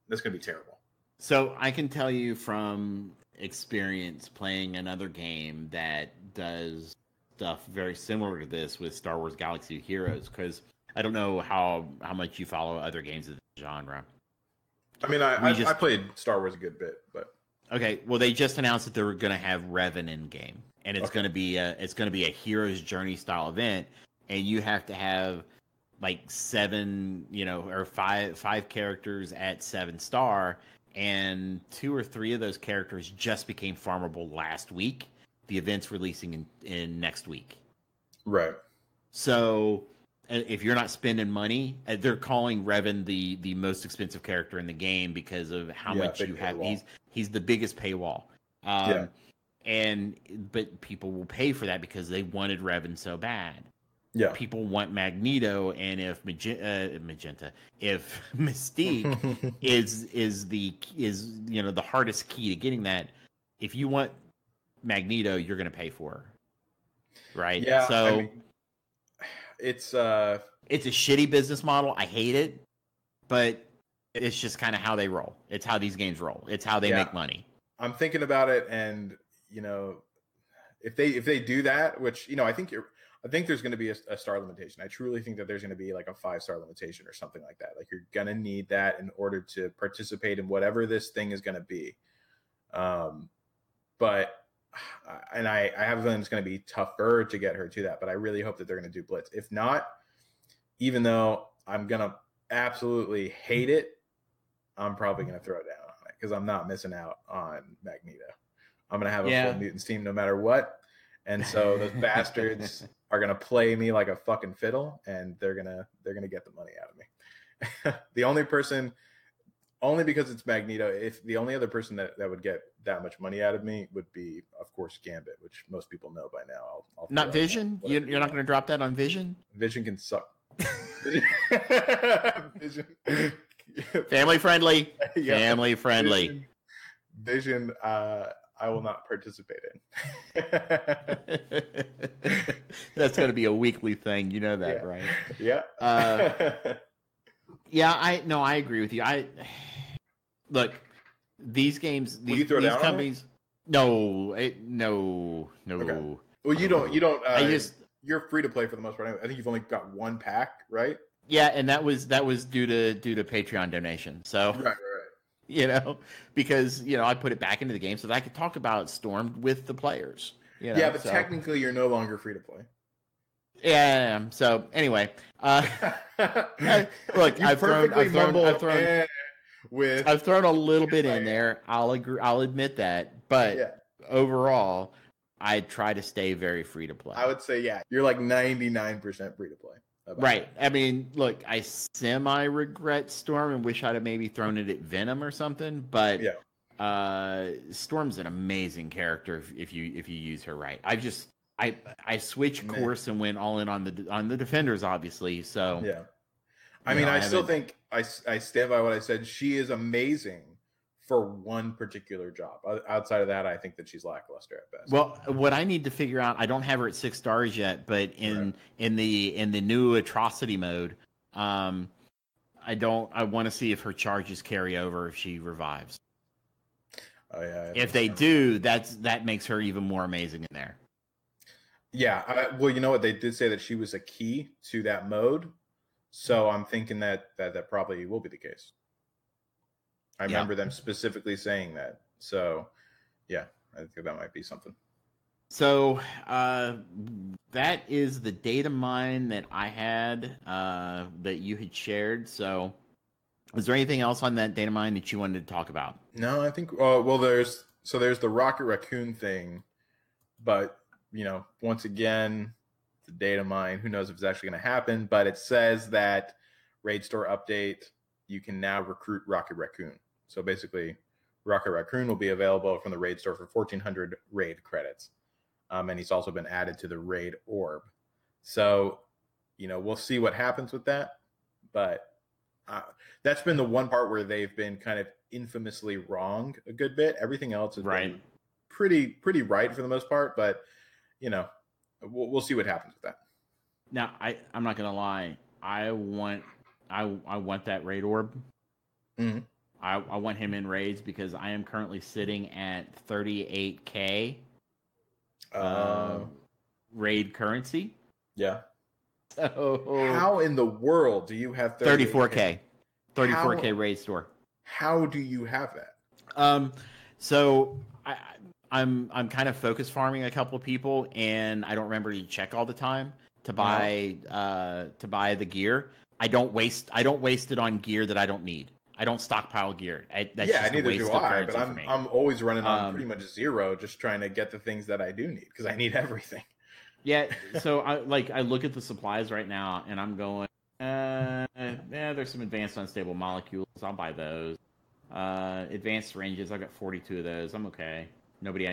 that's going to be terrible. So I can tell you from experience playing another game that does stuff very similar to this with Star Wars Galaxy of Heroes, because I don't know how much you follow other games of the genre. I mean, I played Star Wars a good bit, but okay. Well, they just announced that they were going to have Revan in game, and it's going to be a hero's journey style event, and you have to have like 7, or five characters at 7-star, and 2 or 3 of those characters just became farmable last week. The event's releasing in next week. Right. So if you're not spending money, they're calling Revan the most expensive character in the game because of how much you have. He's the biggest paywall. But people will pay for that because they wanted Revan so bad. Yeah. People want Magneto, and if if Mystique is the hardest key to getting that, if you want Magneto, you're going to pay for her, right? Yeah, So I mean, it's a shitty business model. I hate it, but it's just kind of how they roll. It's how these games roll. It's how they make money. I'm thinking about it, and if they do that, which I think there's going to be a star limitation. I truly think that there's going to be like a 5-star limitation or something like that. Like, you're going to need that in order to participate in whatever this thing is going to be. But I have a feeling it's going to be tougher to get her to that. But I really hope that they're going to do Blitz. If not, even though I'm going to absolutely hate it, I'm probably going to throw it down on it because I'm not missing out on Magneto. I'm going to have a full Mutants team no matter what. And so those bastards are going to play me like a fucking fiddle, and they're going to get the money out of me. The only person, only because it's Magneto, if the only other person that would get that much money out of me would be, of course, Gambit, which most people know by now. I'll not Vision? You're not going to drop that on Vision? Vision can suck. Vision. Family friendly. Family friendly. Vision, I will not participate in. That's going to be a weekly thing. You know that, right? Yeah. I agree with you. Look, these games, these companies. No. Okay. Well, you don't. You're free to play for the most part. I think you've only got one pack, right? Yeah, and that was due to Patreon donation. So right. Because I put it back into the game so that I could talk about Storm with the players. But technically you're no longer free to play. Yeah. So anyway, look, I've thrown a little bit in there. I'll admit that, but overall, I try to stay very free to play. I would say, you're like 99% free to play. Right. I mean, look, I semi-regret Storm and wish I'd have maybe thrown it at Venom or something, but Storm's an amazing character if you use her right. I switched course and went all in on the Defenders, obviously. So I mean, I still think I stand by what I said. She is amazing for one particular job. Outside of that, I think that she's lackluster at best. Well, what I need to figure out, I don't have her at 6 stars yet, but in the new atrocity mode, I want to see if her charges carry over if she revives. Oh yeah. If they do, that makes her even more amazing in there. Yeah. Well, you know what? They did say that she was a key to that mode, so I'm thinking that probably will be the case. I remember them specifically saying that. So, I think that might be something. So, that is the data mine that I had that you had shared. So, is there anything else on that data mine that you wanted to talk about? No, I think, there's the Rocket Raccoon thing. But, once again, the data mine, who knows if it's actually going to happen. But it says that Raid Store update, you can now recruit Rocket Raccoon. So basically, Rocket Raccoon will be available from the Raid Store for 1,400 Raid credits. And he's also been added to the Raid Orb. So, we'll see what happens with that. But that's been the one part where they've been kind of infamously wrong a good bit. Everything else has been pretty right for the most part. But, we'll see what happens with that. Now, I'm not going to lie. I want that Raid Orb. Mm-hmm. I want him in raids because I am currently sitting at 38K raid currency. Yeah. So how in the world do you have 34K? 34K raid store. How do you have that? So I'm kind of focus farming a couple of people, and I don't remember to check all the time to buy the gear. I don't waste it on gear that I don't need. I don't stockpile gear. Neither do I. But I'm always running on pretty much zero, just trying to get the things that I do need because I need everything. Yeah. So I look at the supplies right now, and I'm going, there's some advanced unstable molecules. I'll buy those. Advanced ranges. I've got 42 of those. I'm okay. Nobody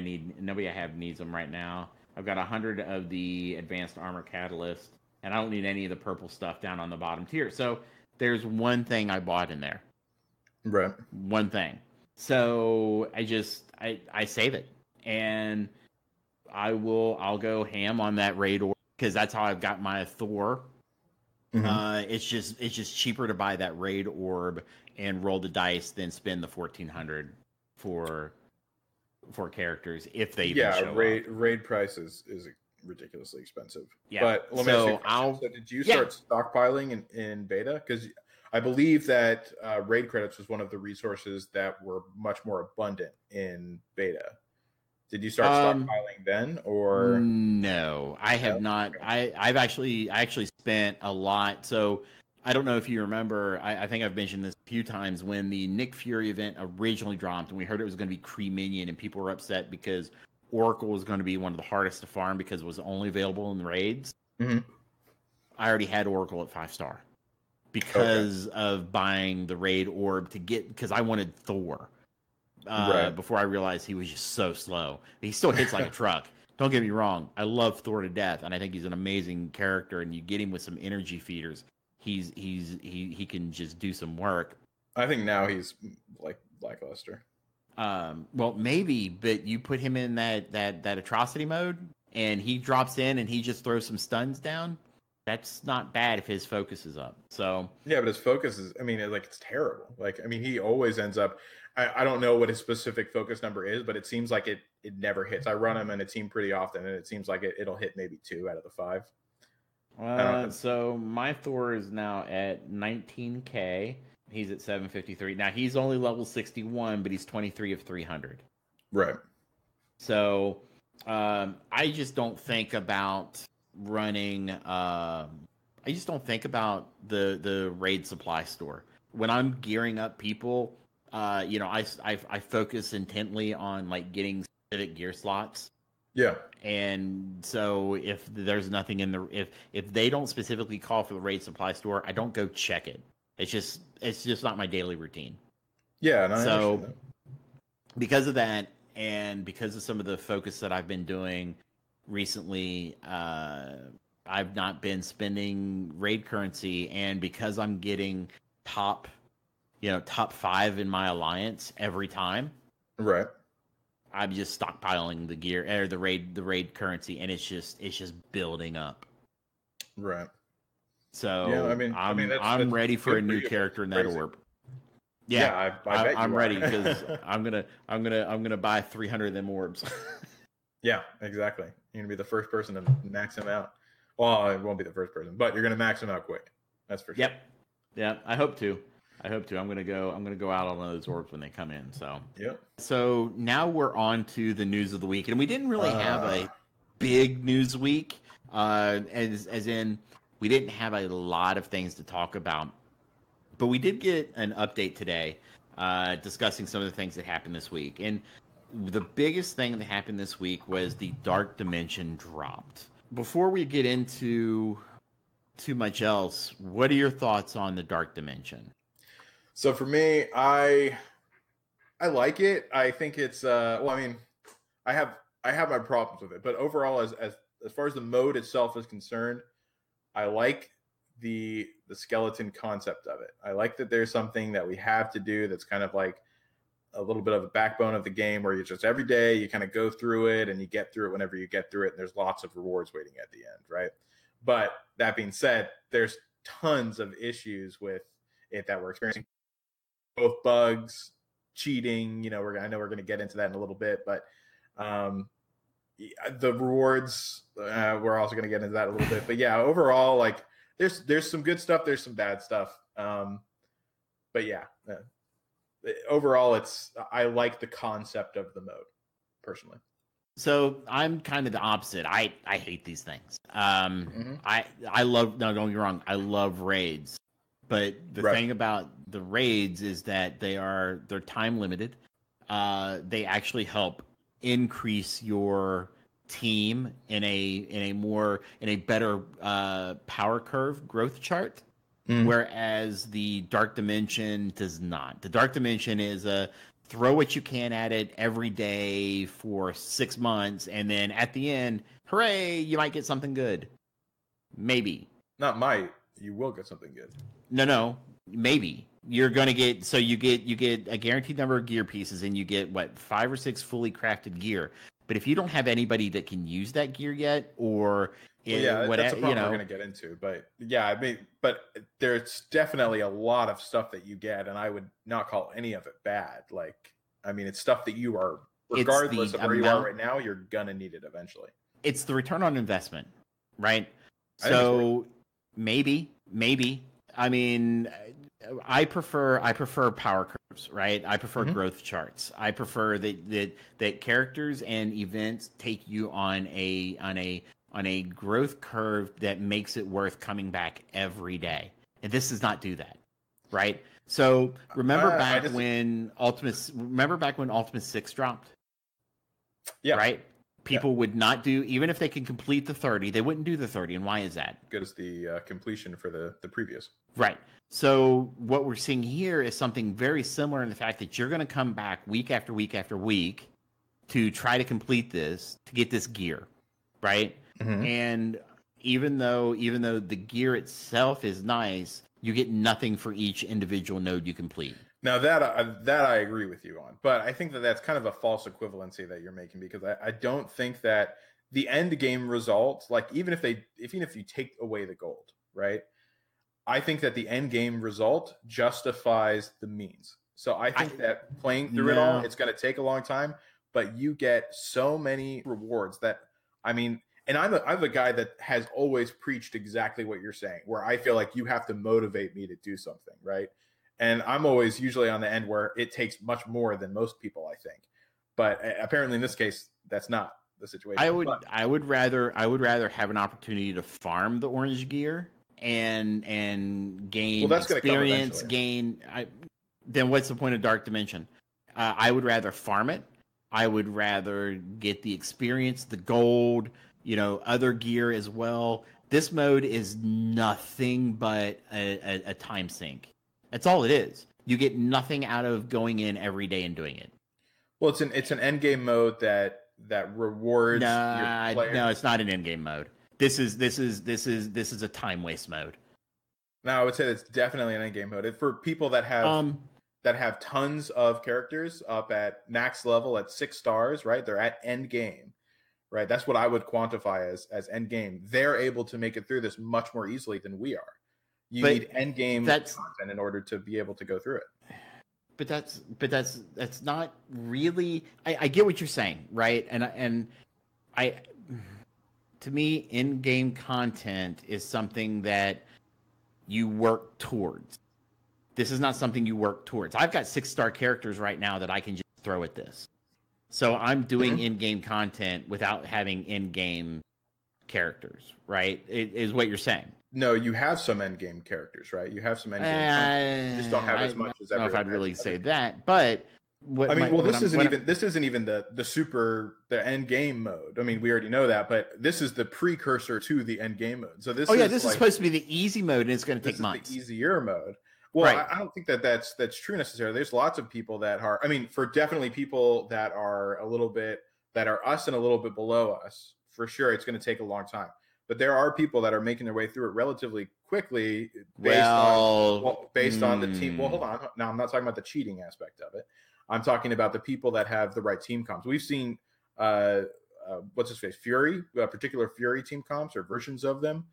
I have needs them right now. I've got 100 of the advanced armor catalyst, and I don't need any of the purple stuff down on the bottom tier. So there's one thing I bought in there. Right. One thing. So I save it, and I'll go ham on that raid orb because that's how I've got my Thor. Mm-hmm. It's just cheaper to buy that raid orb and roll the dice than spend the 1,400 for characters if they even show up. Raid price is ridiculously expensive. Yeah. But let me ask you, so did you start stockpiling in beta? Because I believe that raid credits was one of the resources that were much more abundant in beta. Did you start stockpiling then, or no? I have not. I actually spent a lot. So I don't know if you remember. I think I've mentioned this a few times when the Nick Fury event originally dropped, and we heard it was going to be Kree Minion, and people were upset because Oracle was going to be one of the hardest to farm because it was only available in the raids. Mm-hmm. I already had Oracle at 5-star because of buying the raid orb because I wanted Thor. Before I realized he was just so slow. He still hits like a truck. Don't get me wrong. I love Thor to death, and I think he's an amazing character. And you get him with some energy feeders, he can just do some work. I think now he's like lackluster. Well, maybe, but you put him in that atrocity mode, and he drops in and he just throws some stuns down. That's not bad if his focus is up. So yeah, but his focus is, I mean, it's terrible. Like, I mean, he always ends up. I don't know what his specific focus number is, but it seems like it never hits. I run him in a team pretty often, and it seems like it'll hit maybe 2 out of the 5. So my Thor is now at 19K. He's at 753. Now he's only level 61, but he's 23 of 300. Right. So I just don't think about running. I just don't think about the raid supply store when I'm gearing up people. I focus intently on like getting specific gear slots. Yeah. And so if there's nothing in if they don't specifically call for the raid supply store, I don't go check it. It's just not my daily routine. Yeah. And so because of that, and because of some of the focus that I've been doing recently, I've not been spending raid currency, and because I'm getting top 5 in my alliance every time. Right. I'm just stockpiling the gear or the raid currency, and it's just building up. Right. So yeah, I'm ready for a new character in that orb. Yeah, I'm ready because I'm gonna buy 300 of them orbs. Yeah, exactly. You're gonna be the first person to max him out. Well, it won't be the first person, but you're gonna max him out quick. That's for sure. Yep. Yeah, I hope to. I'm gonna go out on those orbs when they come in. So yep. So now we're on to the news of the week, and we didn't really have a big news week, as in we didn't have a lot of things to talk about, but we did get an update today, discussing some of the things that happened this week. And the biggest thing that happened this week was the Dark Dimension dropped. Before we get into too much else, what are your thoughts on the Dark Dimension? So for me, I like it. I think it's well, I mean, I have my problems with it, but overall, as far as the mode itself is concerned, I like the skeleton concept of it. I like that there's something that we have to do that's kind of like a little bit of a backbone of the game, where you just every day you kind of go through it and you get through it whenever you get through it, and there's lots of rewards waiting at the end, right? But that being said, there's tons of issues with it that we're experiencing. Both bugs, cheating. I know we're going to get into that in a little bit, but the rewards, we're also going to get into that a little bit. But yeah, overall, like there's some good stuff, there's some bad stuff. But yeah, overall, I like the concept of the mode personally. So I'm kind of the opposite. I hate these things. I love. No, don't get me wrong. I love raids. But the thing about the raids is that they're time limited. They actually help increase your team in a better power curve growth chart, whereas the Dark Dimension does not. The Dark Dimension is throw what you can at it every day for 6 months, and then at the end, hooray, you might get something good. Maybe. Not might. You will get something good. No, maybe. You're going to get, so you get a guaranteed number of gear pieces, and you get, 5 or 6 fully crafted gear. But if you don't have anybody that can use that gear yet, or that's a problem we're going to get into. But yeah, I mean, but there's definitely a lot of stuff that you get, and I would not call any of it bad. Like, I mean, it's stuff that you are, regardless of where you are right now, you're going to need it eventually. It's the return on investment, right? So maybe. I mean, I prefer power curves, right? I prefer growth charts. I prefer that characters and events take you on a growth curve that makes it worth coming back every day. And this does not do that, right? So remember back when Ultimate 6 dropped? Yeah. Right? People would not do, even if they could complete the 30, they wouldn't do the 30. And why is that? Good as the completion for the previous. Right. So what we're seeing here is something very similar in the fact that you're going to come back week after week after week to try to complete this, to get this gear, right? And even though the gear itself is nice, you get nothing for each individual node you complete. Now that I agree with you on, but I think that's kind of a false equivalency that you're making, because I don't think that the end game result, like even if you take away the gold, right? I think that the end game result justifies the means. So I think that playing through it all, it's going to take a long time, but you get so many rewards that, I mean, and I'm a guy that has always preached exactly what you're saying, where I feel like you have to motivate me to do something, right? And I'm always usually on the end where it takes much more than most people, I think. But apparently in this case, that's not the situation. I would rather have an opportunity to farm the orange gear and gain experience, then what's the point of Dark Dimension? I would rather farm it. I would rather get the experience, the gold, other gear as well. This mode is nothing but a time sink. That's all it is. You get nothing out of going in every day and doing it. Well, it's an end game mode that rewards your player. No, it's not an end game mode. This is a time waste mode. No, I would say it's definitely an end game mode. For people that have tons of characters up at max level at 6 stars, right? They're at end game, right? That's what I would quantify as end game. They're able to make it through this much more easily than we are. You need end game content in order to be able to go through it. But that's not really. I get what you're saying, right? And I to me, in-game content is something that you work towards. This is not something you work towards. I've got 6-star characters right now that I can just throw at this. So I'm doing in-game content without having in-game characters, right? It is what you're saying. No, you have some end-game characters, right? You have some end-game you just don't have as much as everyone. I don't know if I'd really say that, but this isn't even the end game mode. I mean, we already know that, but this is the precursor to the end game mode. So this is supposed to be the easy mode, and it's going to take months. The easier mode. Well, right. I don't think that's true necessarily. There's lots of people that are. I mean, for definitely people that are us and a little bit below us, for sure, it's going to take a long time. But there are people that are making their way through it relatively quickly based on the team. Well, hold on. Now, I'm not talking about the cheating aspect of it. I'm talking about the people that have the right team comps. We've seen, what's his face, Fury, particular Fury team comps or versions of them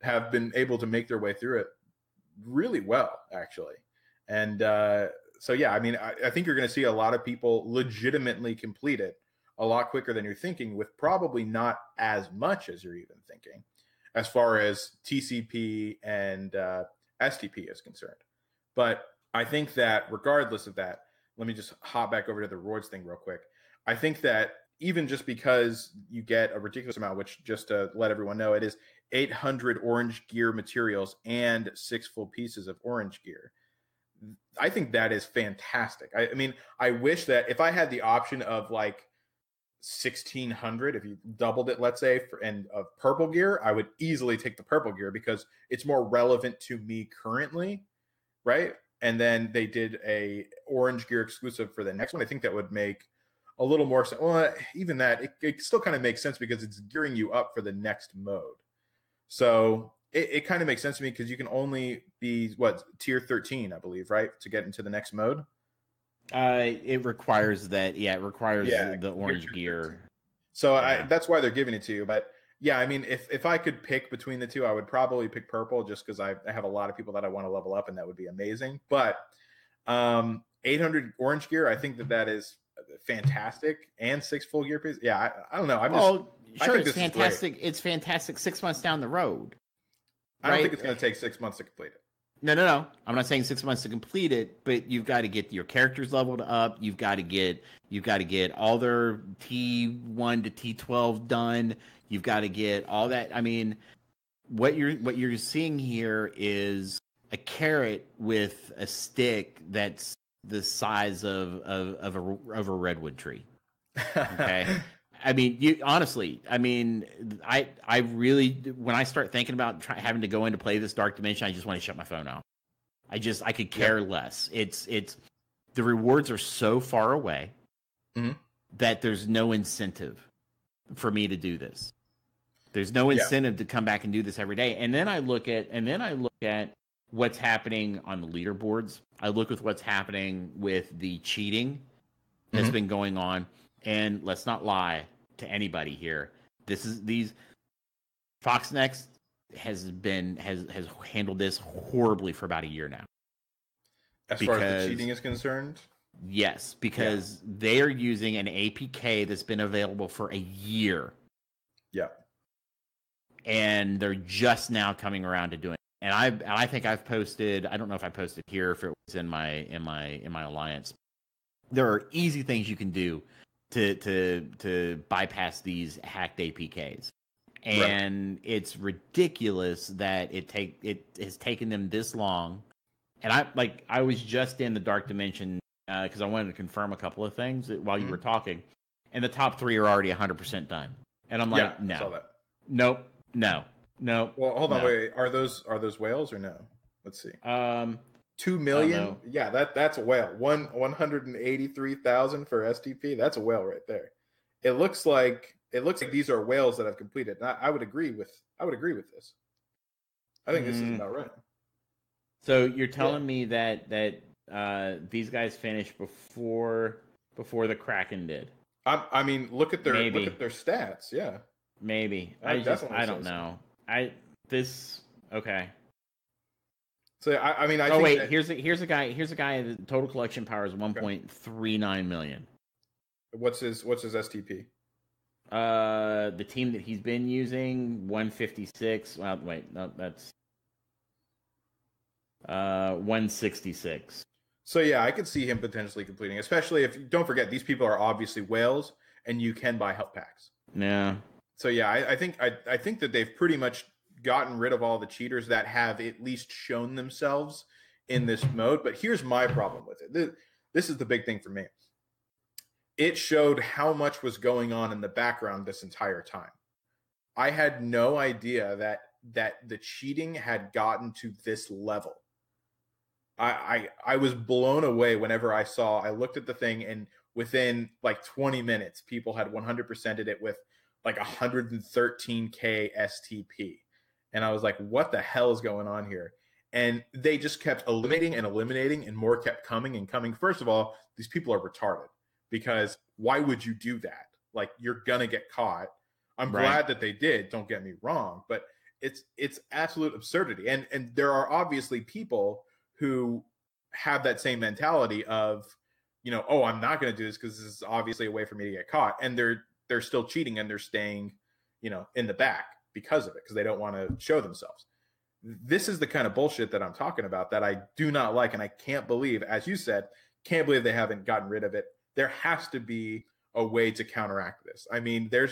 have been able to make their way through it really well, actually. And so, yeah, I mean, I think you're going to see a lot of people legitimately complete it a lot quicker than you're thinking, with probably not as much as you're even thinking as far as TCP and STP is concerned. But I think that regardless of that, let me just hop back over to the rewards thing real quick. I think that even just because you get a ridiculous amount, which just to let everyone know, it is 800 orange gear materials and 6 full pieces of orange gear. I think that is fantastic. I mean, I wish that if I had the option of like 1,600, if you doubled it, let's say, of purple gear, I would easily take the purple gear because it's more relevant to me currently, right? and then they did a orange gear exclusive for the next one, I think that would make a little more sense. Well, even that, it still kind of makes sense because it's gearing you up for the next mode. So it kind of makes sense to me because you can only be, tier 13, I believe, right? To get into the next mode. It requires that. Yeah, it requires the orange gear. So that's why they're giving it to you. But yeah, I mean, if I could pick between the two, I would probably pick purple just because I have a lot of people that I want to level up, and that would be amazing. But 800 orange gear, I think that is fantastic, and 6 full gear pieces. Yeah, I don't know. Sure, it's fantastic. It's fantastic 6 months down the road. I don't think it's going to take 6 months to complete it. No. I'm not saying 6 months to complete it, but you've got to get your characters leveled up. You've got to get all their T1 to T12 done. You've got to get all that. I mean, what you're seeing here is a carrot with a stick that's the size of a redwood tree. Okay. I mean, I really, when I start thinking about having to go in to play this Dark Dimension, I just want to shut my phone off. I could care less. It's the rewards are so far away that there's no incentive for me to do this. There's no incentive to come back and do this every day. And then I look at what's happening on the leaderboards. I look at what's happening with the cheating that's been going on. And let's not lie to anybody here. Foxnext has handled this horribly for about a year now. As far as the cheating is concerned? Yes, because they are using an APK that's been available for a year. Yeah. And they're just now coming around to doing it. And I think I've posted, I don't know if I posted here, if it was in my alliance. There are easy things you can do to bypass these hacked APKs. And it's ridiculous that it has taken them this long. And I was just in the Dark Dimension because I wanted to confirm a couple of things while you were talking, and the top 3 are already 100% done. And I'm like, no, I saw that. No. Well, hold on, wait. Are those whales or no? Let's see. 2 million. Yeah, that's a whale. 183,000 for STP. That's a whale right there. It looks like these are whales that have completed. And I would agree with this. I think this is about right. So you're telling me that these guys finished before the Kraken did? I mean, look at their stats. Yeah, maybe. I don't know. Okay. So I mean, here's a guy. The total collection power is 1.39 million. What's his STP? The team that he's been using 156. Well, wait, no, that's 166. So yeah, I could see him potentially completing, especially if, don't forget, these people are obviously whales, and you can buy health packs. Yeah. So yeah, I think that they've pretty much gotten rid of all the cheaters that have at least shown themselves in this mode. But here's my problem with it. This is the big thing for me. It showed how much was going on in the background this entire time. I had no idea that the cheating had gotten to this level. I was blown away whenever I looked at the thing, and within like 20 minutes, people had 100%ed it with like 113K STP. And I was like, what the hell is going on here? And they just kept eliminating, and more kept coming and coming. First of all, these people are retarded, because why would you do that? Like, you're going to get caught. I'm glad that they did, don't get me wrong, but it's absolute absurdity. And there are obviously people who have that same mentality of, oh, I'm not going to do this because this is obviously a way for me to get caught. And they're still cheating, and they're staying, in the back because of it, because they don't want to show themselves. This is the kind of bullshit that I'm talking about that I do not like. And I can't believe, as you said, they haven't gotten rid of it. There has to be a way to counteract this. I mean, there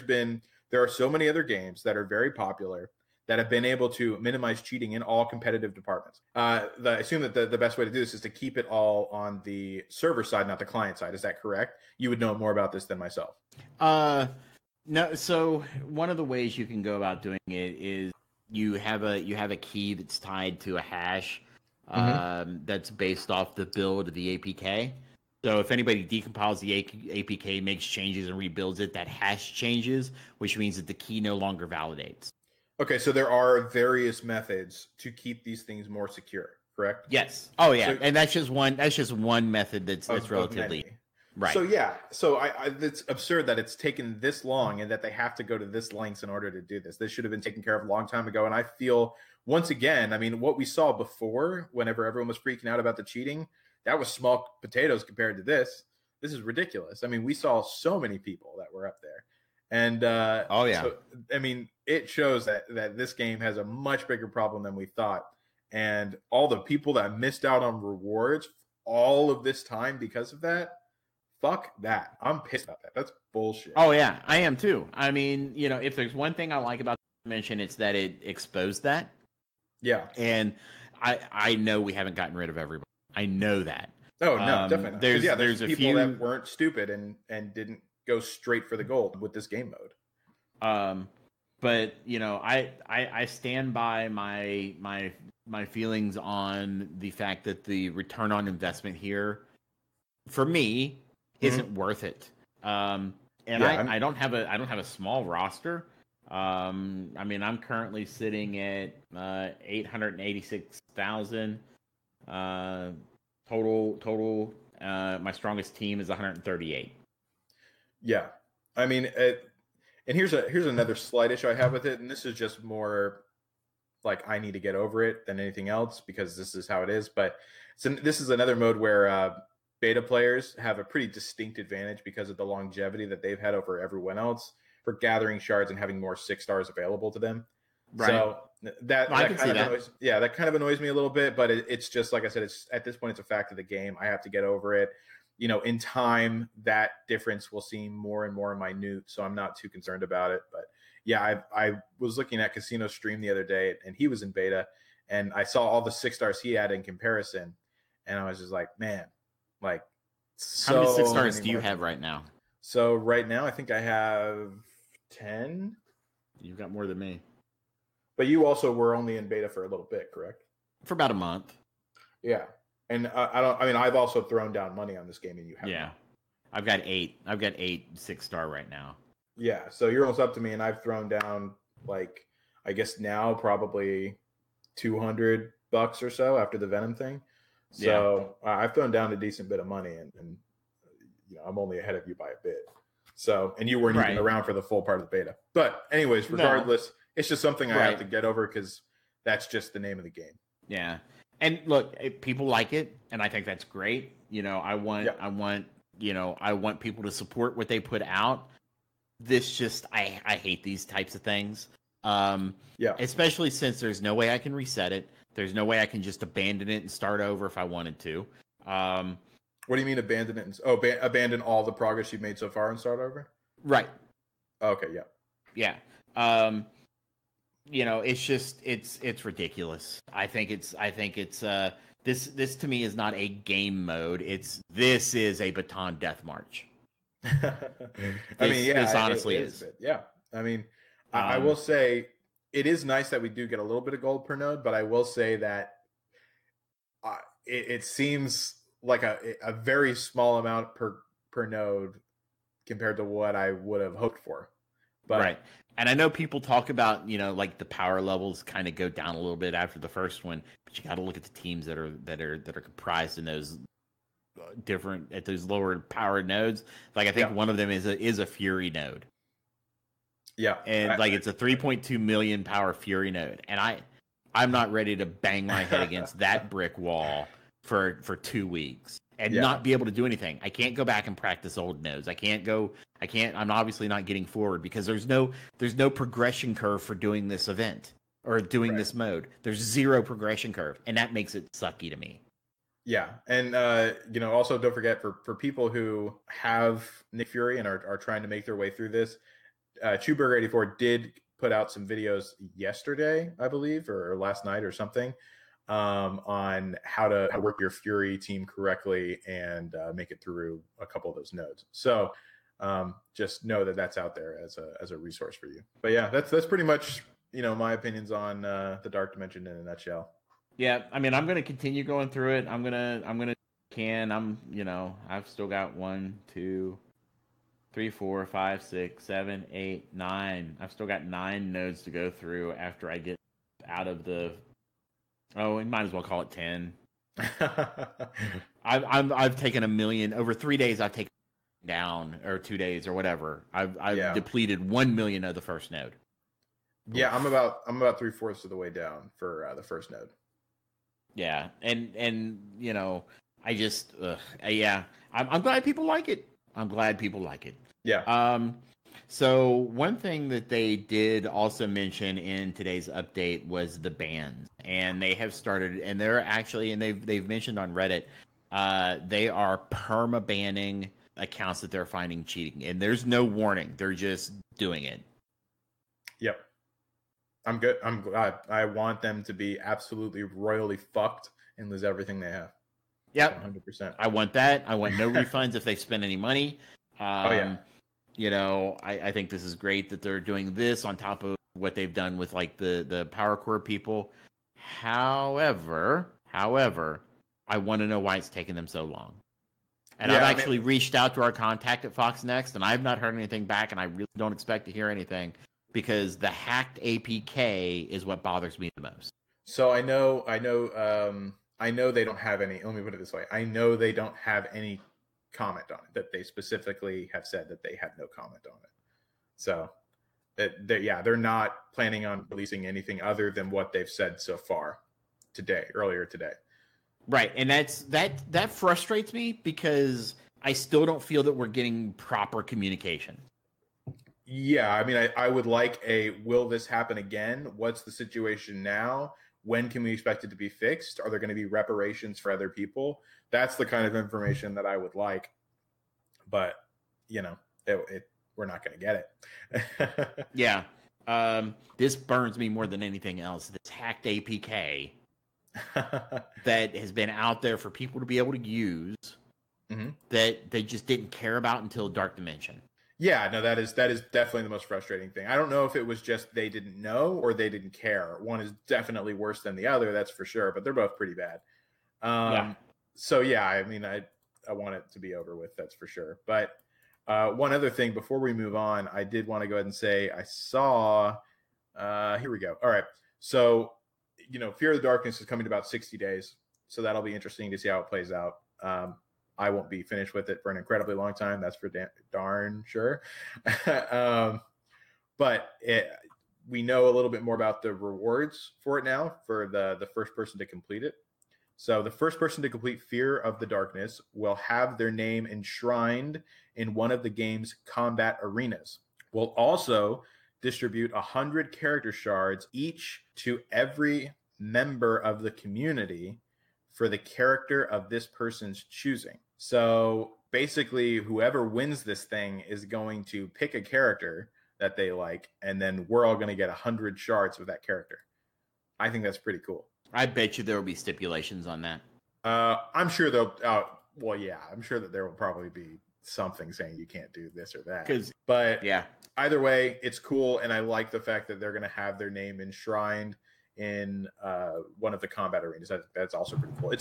are so many other games that are very popular that have been able to minimize cheating in all competitive departments. I assume that the best way to do this is to keep it all on the server side, not the client side. Is that correct? You would know more about this than myself. No. So one of the ways you can go about doing it is you have a key that's tied to a hash that's based off the build of the APK. So if anybody decompiles the APK, makes changes, and rebuilds it, that hash changes, which means that the key no longer validates. Okay, so there are various methods to keep these things more secure, correct? Yes. Oh yeah, so, and that's just one method that's relatively right. So yeah, so it's absurd that it's taken this long and that they have to go to this lengths in order to do this. This should have been taken care of a long time ago. And I feel, once again, I mean, what we saw before, whenever everyone was freaking out about the cheating, that was small potatoes compared to this. This is ridiculous. I mean, we saw so many people that were up there. And oh yeah, so, I mean, it shows that this game has a much bigger problem than we thought. And all the people that missed out on rewards all of this time because of that, fuck that. I'm pissed about that. That's bullshit. Oh yeah, I am too. I mean, you know, if there's one thing I like about the mention, it's that it exposed that. Yeah. And I know we haven't gotten rid of everybody. I know that. Oh no, definitely not. There's a people few that weren't stupid and didn't go straight for the gold with this game mode. But you know, I stand by my feelings on the fact that the return on investment here, for me, isn't worth it. And yeah, I don't have a small roster. I mean, I'm currently sitting at 886,000 total. My strongest team is 138. Yeah, I mean, and here's another slight issue I have with it, and this is just more like I need to get over it than anything else because this is how it is. But this is another mode where beta players have a pretty distinct advantage because of the longevity that they've had over everyone else for gathering shards and having more 6 stars available to them. Right. So that kind of annoys me a little bit, but it's just like I said, it's at this point it's a fact of the game. I have to get over it. You know, in time, that difference will seem more and more minute, so I'm not too concerned about it. But yeah, I was looking at Casino's stream the other day, and he was in beta, and I saw all the 6 stars he had in comparison, and I was just like, man, like, how many 6 stars do you have right now? So right now, I think I have 10. You've got more than me. But you also were only in beta for a little bit, correct? For about a month. Yeah. And I've also thrown down money on this game, and you have. Yeah. I've got 8 6-star right now. Yeah. So you're almost up to me, and I've thrown down, like, I guess now probably $200 or so after the Venom thing. So yeah. I've thrown down a decent bit of money, and you know, I'm only ahead of you by a bit. So, and you weren't even around for the full part of the beta. But anyways, regardless, it's just something I have to get over because that's just the name of the game. Yeah. And look, people like it, and I think that's great. You know, I want people to support what they put out. This just, I hate these types of things. Especially since there's no way I can reset it. There's no way I can just abandon it and start over if I wanted to. What do you mean abandon it? Abandon all the progress you've made so far and start over? Right. Okay. Yeah. Yeah. You know, it's just it's ridiculous. I think it's this to me is not a game mode. This is a baton death march. This honestly is. Yeah. I mean, I will say it is nice that we do get a little bit of gold per node, but I will say that it seems like a very small amount per node compared to what I would have hoped for. But, right. And I know people talk about, you know, like the power levels kind of go down a little bit after the first one, but you got to look at the teams that are comprised in those at those lower power nodes. Like I think one of them is a Fury node. Yeah. And it's a 3.2 million power Fury node. And I'm not ready to bang my head against that brick wall for 2 weeks and not be able to do anything. I can't go back and practice old nodes. I'm obviously not getting forward because there's no progression curve for doing this event or doing this mode. There's 0 progression curve, and that makes it sucky to me. Yeah. And also don't forget for people who have Nick Fury and are trying to make their way through this, Chewburger84 did put out some videos yesterday, I believe, or last night or something, on how to work your Fury team correctly and make it through a couple of those nodes. So just know that that's out there as a resource for you. But yeah, that's pretty much my opinions on the Dark Dimension in a nutshell. Yeah, I mean, I'm gonna continue going through it. I've still got 1, 2, 3, 4, 5, 6, 7, 8, 9. I've still got 9 nodes to go through after I get out of the. Oh, we might as well call it 10. I've taken a million over 3 days. I've taken down, or 2 days or whatever. I've depleted 1 million of the first node. Yeah, I'm about 3/4 of the way down for the first node. Yeah, and I just I'm glad people like it. I'm glad people like it. Yeah. So one thing that they did also mention in today's update was the bans, and they have started, and they're actually, and they've mentioned on Reddit, they are perma banning accounts that they're finding cheating, and there's no warning. They're just doing it. Yep. I'm good. I'm glad. I want them to be absolutely royally fucked and lose everything they have. Yep. 100%. I want that. I want no refunds if they spend any money. I think this is great that they're doing this on top of what they've done with like the power core people. However, I want to know why it's taking them so long. And I've actually reached out to our contact at Fox Next, and I've not heard anything back, and I really don't expect to hear anything, because the hacked APK is what bothers me the most. So I know they don't have any. Let me put it this way: I know they don't have any comment on it. That they specifically have said that they have no comment on it. So they're not planning on releasing anything other than what they've said so far earlier today. Right, and that frustrates me, because I still don't feel that we're getting proper communication. Yeah, I mean, I would like will this happen again? What's the situation now? When can we expect it to be fixed? Are there going to be reparations for other people? That's the kind of information that I would like. But, we're not going to get it. Yeah. This burns me more than anything else. This hacked APK that has been out there for people to be able to use, that they just didn't care about until Dark Dimension. Yeah, no, that is definitely the most frustrating thing. I don't know if it was just they didn't know or they didn't care. One is definitely worse than the other, that's for sure, but they're both pretty bad. So yeah, I mean, I want it to be over with, that's for sure. But one other thing before we move on, I did want to go ahead and say I saw. Here we go. All right, so Fear of the Darkness is coming to about 60 days, so that'll be interesting to see how it plays out. I won't be finished with it for an incredibly long time. That's for darn sure. But we know a little bit more about the rewards for it now for the first person to complete it. So the first person to complete Fear of the Darkness will have their name enshrined in one of the game's combat arenas. We'll also distribute 100 character shards each to every member of the community for the character of this person's choosing. So basically, whoever wins this thing is going to pick a character that they like, and then we're all going to get 100 shards of that character. I think that's pretty cool. I bet you there will be stipulations on that. I'm sure they'll. I'm sure that there will probably be something saying you can't do this or that. But yeah, either way, it's cool, and I like the fact that they're going to have their name enshrined in one of the combat arenas. That's also pretty cool.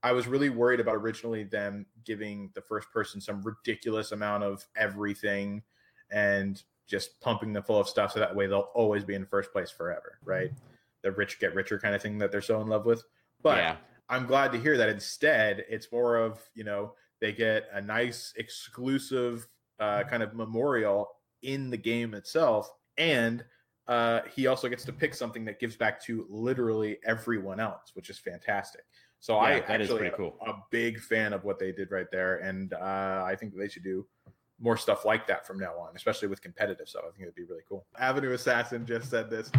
I was really worried about originally them giving the first person some ridiculous amount of everything and just pumping them full of stuff, so that way they'll always be in first place forever, right? The rich get richer kind of thing that they're so in love with. But yeah, I'm glad to hear that instead it's more of, they get a nice exclusive kind of memorial in the game itself, and he also gets to pick something that gives back to literally everyone else, which is fantastic. So I actually am a big fan of what they did right there, and I think they should do more stuff like that from now on, especially with competitive stuff. I think it'd be really cool. Avenue Assassin just said this.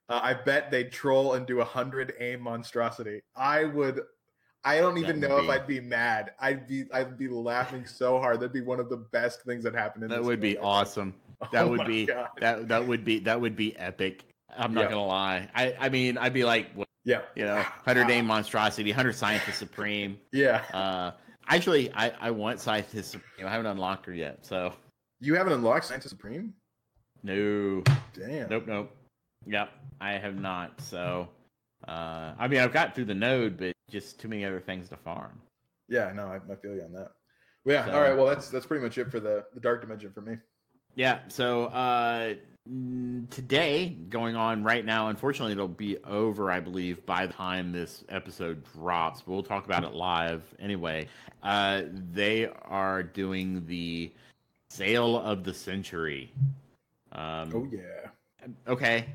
I bet they'd troll and do 100 aim monstrosity. I don't even know if I'd be mad. I'd be laughing so hard. That'd be one of the best things that happened in this game. That would be awesome. That would be that would be epic. I'm not gonna lie. I mean, I'd be like, 100 aim monstrosity, 100 Scientist Supreme. Yeah. Actually, I want Scientist Supreme. I haven't unlocked her yet. So you haven't unlocked Scientist Supreme? No. Damn. Nope. Yep, I have not. So I mean, I've got through the node, but just too many other things to farm. Yeah, no, I feel you on that. Well, yeah, So, all right. Well, that's pretty much it for the dark dimension for me. Yeah, so today, going on right now, unfortunately, it'll be over, I believe, by the time this episode drops. But we'll talk about it live anyway. They are doing the sale of the century. Oh, yeah. Okay,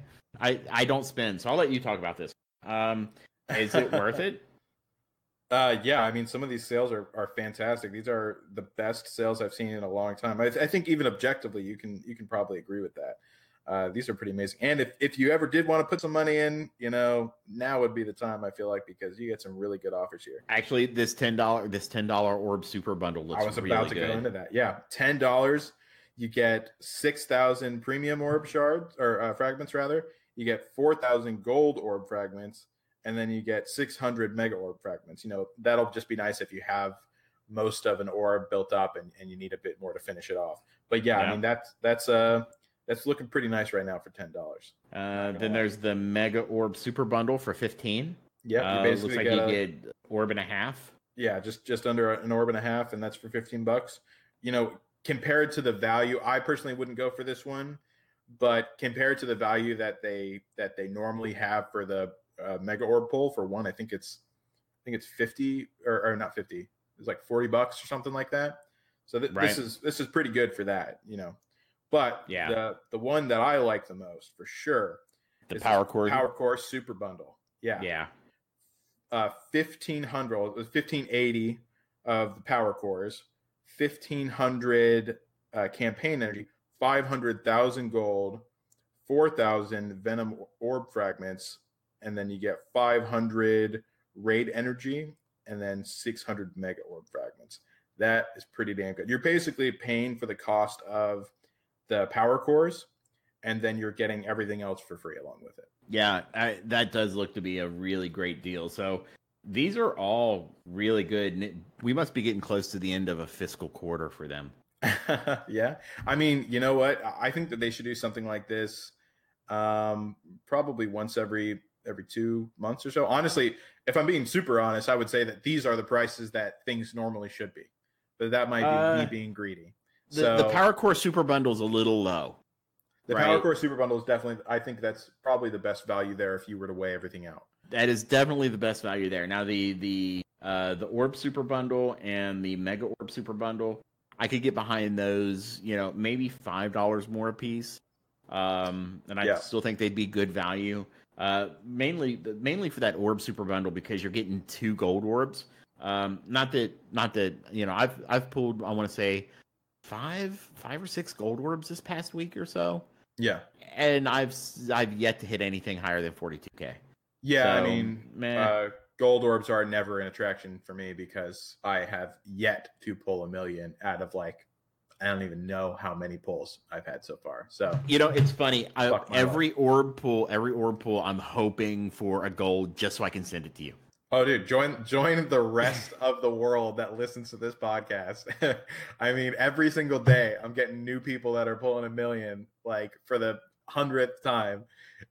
I don't spend, so I'll let you talk about this. Is it worth it? Yeah, I mean, some of these sales are fantastic. These are the best sales I've seen in a long time. I think even objectively, you can probably agree with that. These are pretty amazing. And if you ever did want to put some money in, now would be the time. I feel like, because you get some really good offers here. Actually, this $10 orb super bundle looks. I was about really to good. go into that. Yeah, $10. You get 6,000 premium orb shards or fragments rather. You get 4,000 gold orb fragments. And then you get 600 mega orb fragments. That'll just be nice if you have most of an orb built up and you need a bit more to finish it off. But yeah. I mean, that's looking pretty nice right now for $10. Then there's the mega orb super bundle for 15. Yeah, you basically looks like you get orb and a half. Yeah, just under an orb and a half, and that's for $15. Compared to the value, I personally wouldn't go for this one, but compared to the value that they normally have for the mega orb pull for one, I think it's 50 or not 50. It's like $40 or something like that. So this is pretty good for that, But yeah, the one that I like the most for sure, the Power Core Super Bundle. Yeah. 1,500, 1,580 of the Power Cores, 1,500 campaign energy, 500,000 gold, 4,000 Venom orb fragments, and then you get 500 raid energy, and then 600 mega orb fragments. That is pretty damn good. You're basically paying for the cost of the power cores, and then you're getting everything else for free along with it. Yeah, that does look to be a really great deal. So these are all really good. And we must be getting close to the end of a fiscal quarter for them. Yeah. I mean, you know what? I think that they should do something like this probably once every 2 months or so. Honestly, if I'm being super honest, I would say that these are the prices that things normally should be. But that might be me being greedy. The Power Core Super Bundle is a little low. The Power Core Super Bundle is definitely, I think that's probably the best value there if you were to weigh everything out. That is definitely the best value there. Now the Orb Super Bundle and the Mega Orb Super Bundle, I could get behind those, maybe $5 more a piece. And I still think they'd be good value. Mainly for that Orb Super Bundle, because you're getting 2 gold orbs. Not that I've pulled, I want to say, five or 6 gold orbs this past week or so. Yeah, and I've yet to hit anything higher than 42K. Yeah, so, I mean, gold orbs are never an attraction for me because I have yet to pull 1 million out of I don't even know how many pulls I've had so far. So it's funny. Every orb pull, I'm hoping for a gold just so I can send it to you. Oh, dude, join the rest of the world that listens to this podcast. I mean, every single day I'm getting new people that are pulling 1 million, for the 100th time.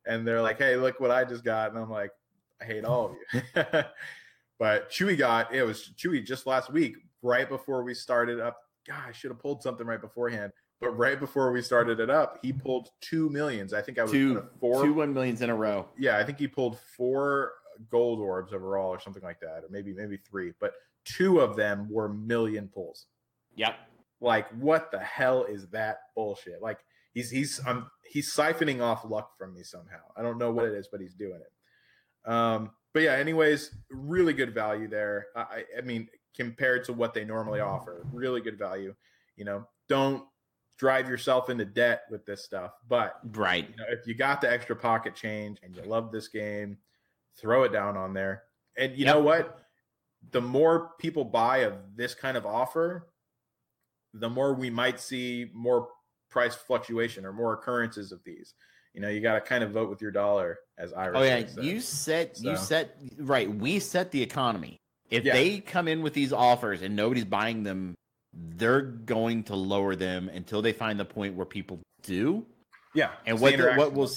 And they're like, hey, look what I just got. And I'm like, I hate all of you. But Chewy just last week, right before we started up. God, I should have pulled something right beforehand. But right before we started it up, he pulled 2 millions. I think I was two 1 millions in a row. Yeah, I think he pulled 4 gold orbs overall or something like that, or maybe 3, but 2 of them were 1 million pulls. Yep. What the hell is that bullshit? He's siphoning off luck from me somehow. I don't know what it is, but he's doing it. But yeah, anyways, really good value there. I mean, compared to what they normally offer, really good value. Don't drive yourself into debt with this stuff, but right. If you got the extra pocket change and you love this game, throw it down on there. And you know what? The more people buy of this kind of offer, the more we might see more price fluctuation or more occurrences of these. You got to kind of vote with your dollar, as Ira said. Oh yeah, you set right. We set the economy. If they come in with these offers and nobody's buying them, they're going to lower them until they find the point where people do. Yeah, and what will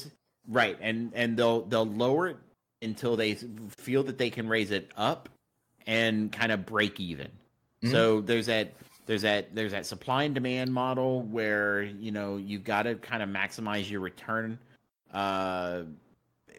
right, and they'll lower it until they feel that they can raise it up and kind of break even. Mhm. So there's that supply and demand model where, you know, you've got to kind of maximize your return.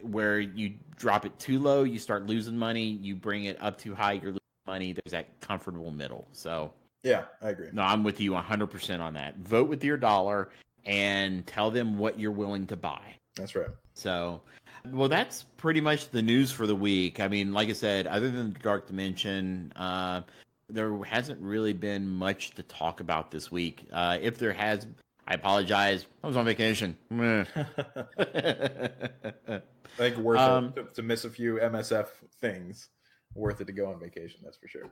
Where you drop it too low, you start losing money. You bring it up too high, you're losing money. There's that comfortable middle. So Yeah, I agree. no, I'm with you 100% on that. Vote with your dollar and tell them what you're willing to buy. That's right. So, well, that's pretty much the news for the week. I mean, like I said, other than the Dark Dimension, there hasn't really been much to talk about this week. If there has, I apologize. I was on vacation. I think worth it to miss a few MSF things. Worth it to go on vacation, that's for sure.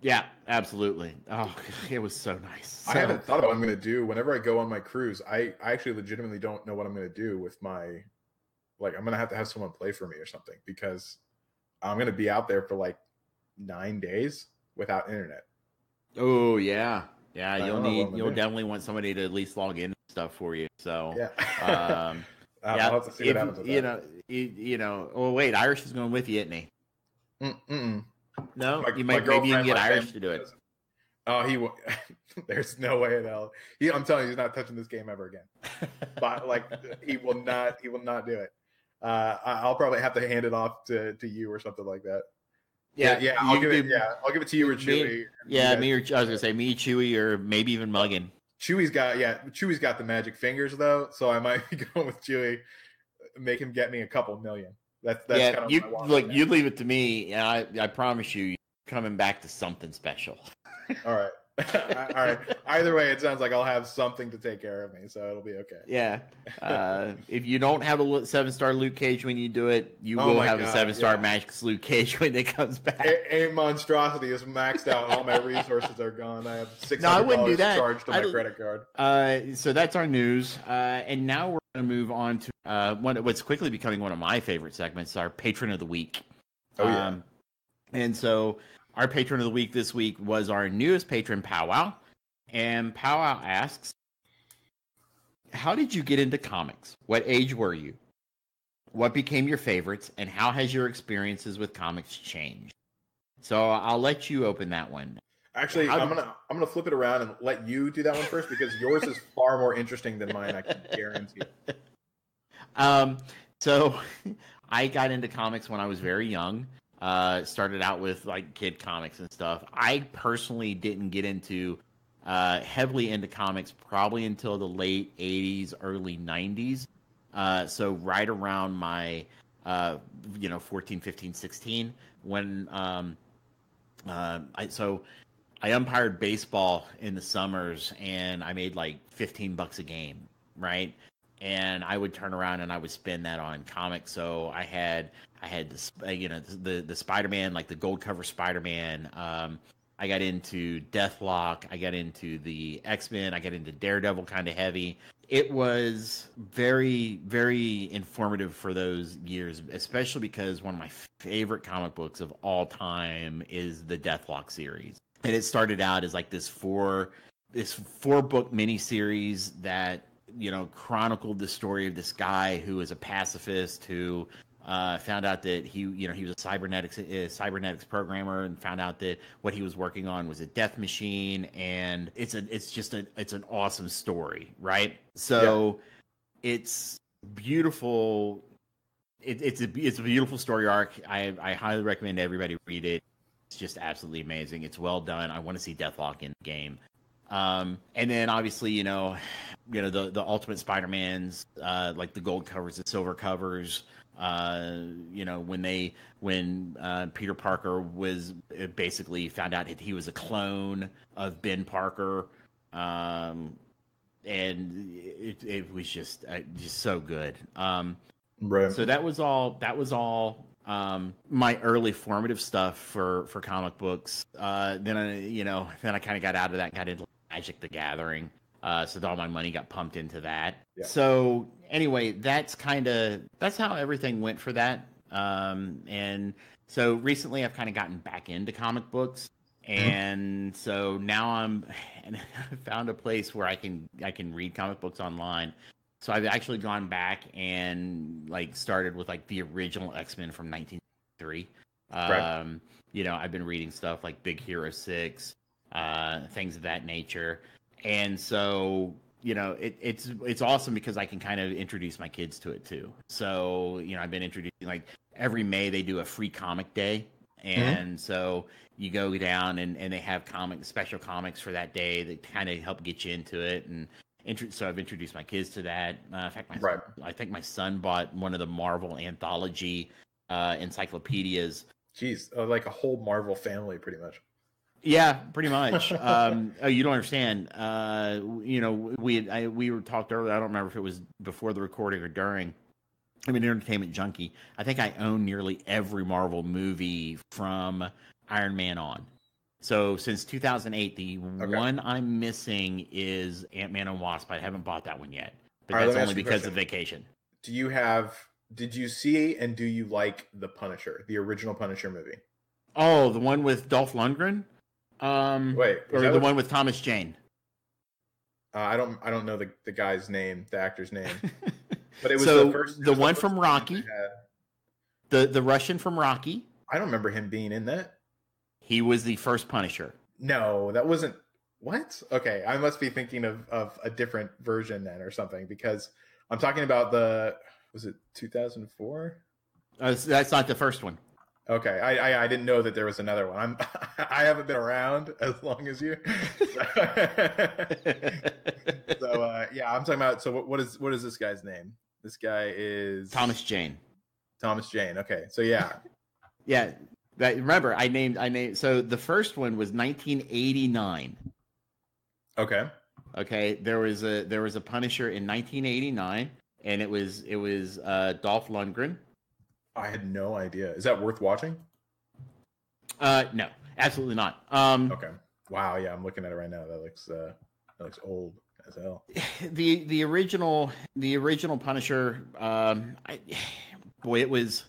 Yeah, absolutely. Oh, it was so nice. So, I haven't thought about what I'm going to do. Whenever I go on my cruise, I actually legitimately don't know what I'm going to do with my, like, I'm going to have someone play for me or something, because I'm going to be out there for like 9 days without internet. Oh, yeah. Yeah, you'll do. definitely want somebody to at least log in and stuff for you. So, Yeah. yeah, I'll have to see what happens with that. You know, oh, wait, Irish is going with you, isn't he? Mm-mm. No, maybe you can get Irish to do it. Oh, he will. There's no way in hell. I'm telling you, he's not touching this game ever again. But like, he will not do it. I'll probably have to hand it off to you or something like that. Yeah. I'll give it to you or Chewy. I was gonna say me, Chewy, or maybe even Muggin. Chewy's got the magic fingers though, so I might be going with Chewy. Make him get me a couple million. That's kind of what I want. Look, you leave it to me, and I promise you, you're coming back to something special. All right. All right. Either way, it sounds like I'll have something to take care of me, so it'll be okay. Yeah. If you don't have a 7-star loot cage when you do it, you will have a 7-star Magic's loot cage when it comes back. A monstrosity is maxed out. All my resources are gone. I have $600 charged to my credit card. So that's our news. And now we're going to move on to what's quickly becoming one of my favorite segments, our Patron of the Week. Oh, yeah. And so our Patron of the Week this week was our newest patron, Powwow. And Powwow asks, how did you get into comics? What age were you? What became your favorites? And how has your experiences with comics changed? So I'll let you open that one. Actually, I'm gonna flip it around and let you do that one first, because yours is far more interesting than mine. I can guarantee it. So I got into comics when I was very young. Started out with like kid comics and stuff. I personally didn't get into heavily into comics probably until the late 80s, early 90s. So right around my 14, 15, 16 when I umpired baseball in the summers, and I made like $15 a game, right? And I would turn around and I would spend that on comics. So I had the Spider-Man, like the gold cover Spider-Man. I got into Deathlock. I got into the X-Men. I got into Daredevil kind of heavy. It was very, very informative for those years, especially because one of my favorite comic books of all time is the Deathlock series. And it started out as like this four book miniseries that, chronicled the story of this guy who was a pacifist who found out that he was a cybernetics programmer, and found out that what he was working on was a death machine. And it's an awesome story, right? So it's beautiful. It's a beautiful story arc. I highly recommend everybody read it. It's just absolutely amazing. It's well done. I want to see Deathlock in the game. And then obviously, the Ultimate Spider-Mans, like the gold covers, the silver covers, when Peter Parker was basically found out that he was a clone of Ben Parker. And it was just so good. Right. So that was all my early formative stuff for comic books. Then I kind of got out of that and got into Magic the Gathering. So all my money got pumped into that. Yeah. So anyway, that's how everything went for that. And so recently I've kind of gotten back into comic books. And so now I found a place where I can read comic books online. So I've actually gone back and like started with like the original X-Men from 1993. Right. I've been reading stuff like Big Hero 6, things of that nature. And so, it's awesome because I can kind of introduce my kids to it too. So, I've been introducing like every May they do a free comic day. Mm-hmm. And so you go down and they have special comics for that day that kind of help get you into it. And so I've introduced my kids to that. In fact, Right. I think my son bought one of the Marvel anthology encyclopedias. Jeez, like a whole Marvel family, pretty much. Yeah, pretty much. You don't understand. We were talked earlier. I don't remember if it was before the recording or during. I'm an entertainment junkie. I think I own nearly every Marvel movie from Iron Man on. So since 2008, the one I'm missing is Ant-Man and Wasp. I haven't bought that one yet, but All right, that's let me only ask you a because question. of vacation. Did you see and do you like The Punisher, the original Punisher movie? Oh, the one with Dolph Lundgren? Wait, is Or that the what? one with Thomas Jane? I don't know the guy's name, the actor's name, but it was the So first. It the was the one first from one Rocky, the Russian from Rocky, I don't remember him being in that. he was the first Punisher. No, that wasn't. What? Okay, I must be thinking of a different version then or something, because I'm talking about was it 2004? That's not the first one. Okay, I didn't know that there was another one. I haven't been around as long as you. So yeah, I'm talking about. So what is this guy's name? This guy is Thomas Jane. Thomas Jane. Okay, so yeah. Yeah. Remember, I named. So the first one was 1989. Okay. Okay, there was a Punisher in 1989, and it was Dolph Lundgren. I had no idea. Is that worth watching? No, absolutely not. Okay. Wow. Yeah, I'm looking at it right now. That looks old as hell. The original Punisher. It was.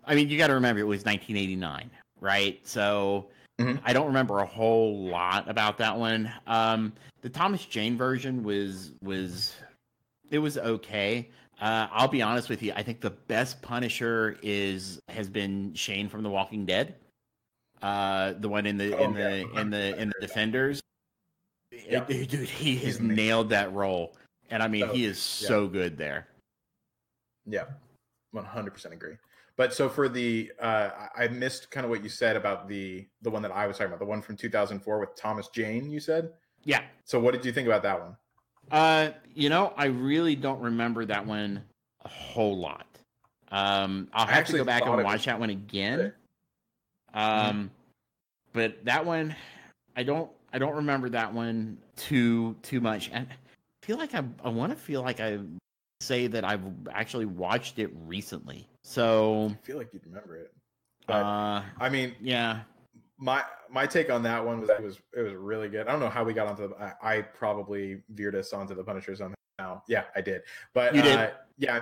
I mean, you got to remember it was 1989, right? So Mhm. I don't remember a whole lot about that one. The Thomas Jane version was okay. I'll be honest with you. I think the best Punisher has been Shane from The Walking Dead. The one in the Defenders. Yeah. Dude, he has amazing. nailed that role, and I mean, he is so good there. Yeah, 100% agree. But so for I missed kind of what you said about the one that I was talking about, the one from 2004 with Thomas Jane. You said, yeah. So what did you think about that one? I really don't remember that one a whole lot. I'll have to go back and watch that one again. But that one, I don't remember that one too much. And I feel like I want to feel like I say that I've actually watched it recently. So I feel like you'd remember it. But I mean, yeah. My take on that one was that it was really good. I don't know how we got onto I probably veered us onto the Punisher somehow. Yeah, I did. But you did. Yeah, I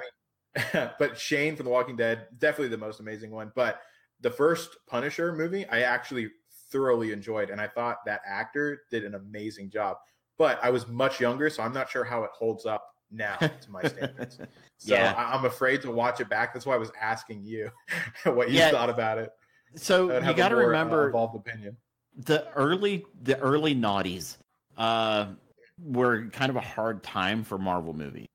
mean, but Shane from The Walking Dead, definitely the most amazing one. But the first Punisher movie, I actually thoroughly enjoyed, and I thought that actor did an amazing job. But I was much younger, so I'm not sure how it holds up now to my standards. So yeah. I'm afraid to watch it back. That's why I was asking you what you thought about it. So you got to remember, involved opinion. The early noughties were kind of a hard time for Marvel movies.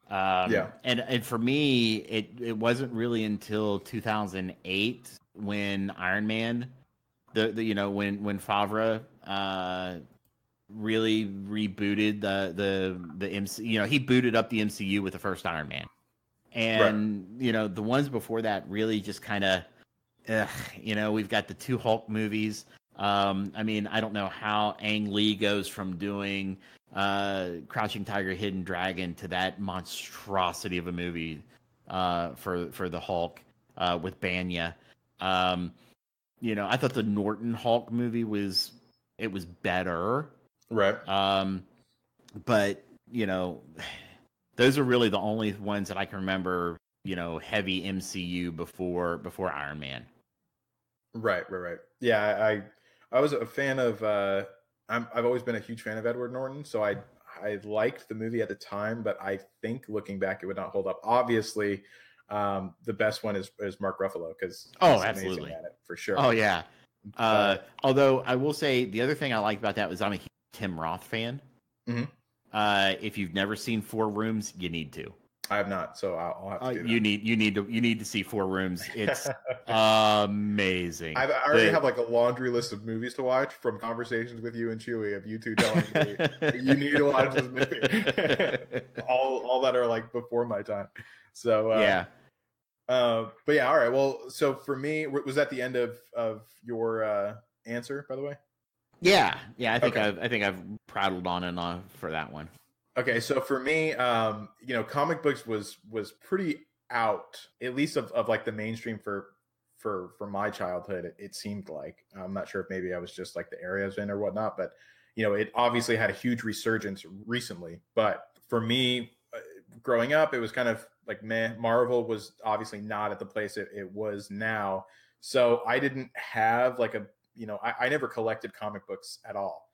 And for me, it wasn't really until 2008 when Iron Man, when Favre really rebooted the MCU. He booted up the MCU with the first Iron Man, and the ones before that really just kind of. We've got the two Hulk movies. I mean, I don't know how Ang Lee goes from doing Crouching Tiger, Hidden Dragon to that monstrosity of a movie for the Hulk with Banya. I thought the Norton Hulk movie was better. Right. But those are really the only ones that I can remember. Heavy MCU before Iron Man. Right. Yeah, I was a fan of. I've always been a huge fan of Edward Norton, so I I liked the movie at the time, but I think looking back, it would not hold up. Obviously, the best one is Mark Ruffalo because he's absolutely. amazing at it for sure. Oh yeah. Although I will say the other thing I liked about that was I'm a huge Tim Roth fan. Mm-hmm. If you've never seen Four Rooms, you need to. I have not, so I'll have to do that. You need to see Four Rooms. It's amazing. I already have like a laundry list of movies to watch from conversations with you and Chewy of you two telling me you need to watch this movie. all that are like before my time. So yeah. But yeah, all right. Well, so for me, was that the end of your answer, by the way? Yeah. I think I've prattled on and on for that one. Okay, so for me, comic books was pretty out, at least of like the mainstream for my childhood. It seemed like, I'm not sure if maybe I was just like the area I was in or whatnot, but it obviously had a huge resurgence recently. But for me, growing up, it was kind of like meh. Marvel was obviously not at the place it was now, so I didn't have like I never collected comic books at all.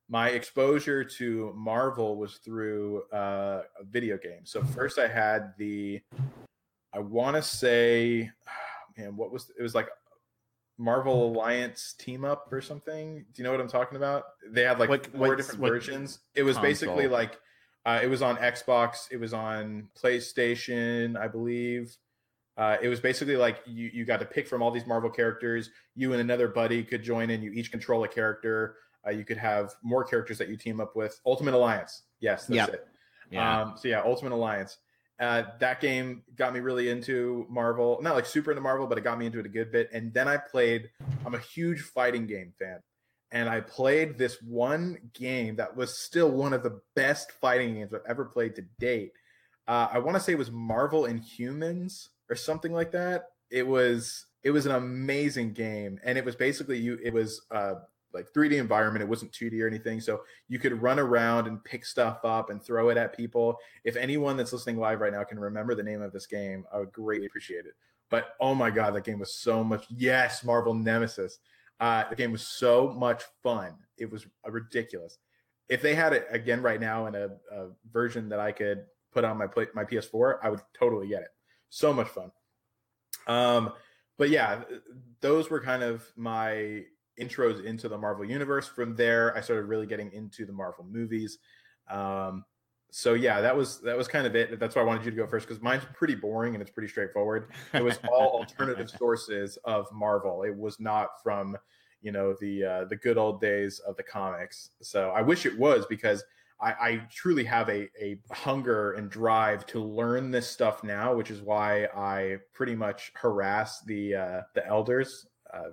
My exposure to Marvel was through a video game. So first I had I want to say, man, it was like Marvel Alliance Team Up or something. Do you know what I'm talking about? They had like four different versions. It was basically like, it was on Xbox. It was on PlayStation, I believe. It was basically like you got to pick from all these Marvel characters. You and another buddy could join in. You each control a character. You could have more characters that you team up with. Ultimate Alliance. Yes, that's it. Yeah. So yeah, Ultimate Alliance. That game got me really into Marvel. Not like super into Marvel, but it got me into it a good bit. And then I'm a huge fighting game fan. And I played this one game that was still one of the best fighting games I've ever played to date. I want to say it was Marvel Inhumans or something like that. It was an amazing game. And it was basically like 3D environment. It wasn't 2D or anything. So you could run around and pick stuff up and throw it at people. If anyone that's listening live right now can remember the name of this game, I would greatly appreciate it. But oh my God, that game was so much. Yes, Marvel Nemesis. The game was so much fun. It was ridiculous. If they had it again right now in a version that I could put on my PS4, I would totally get it. So much fun. But yeah, those were kind of my intros into the Marvel universe. From there, I started really getting into the Marvel movies. So yeah, that was kind of it. That's why I wanted you to go first, because mine's pretty boring and it's pretty straightforward. It was all alternative sources of Marvel. It was not from the good old days of the comics. So I wish it was, because I truly have a hunger and drive to learn this stuff now, which is why I pretty much harass the elders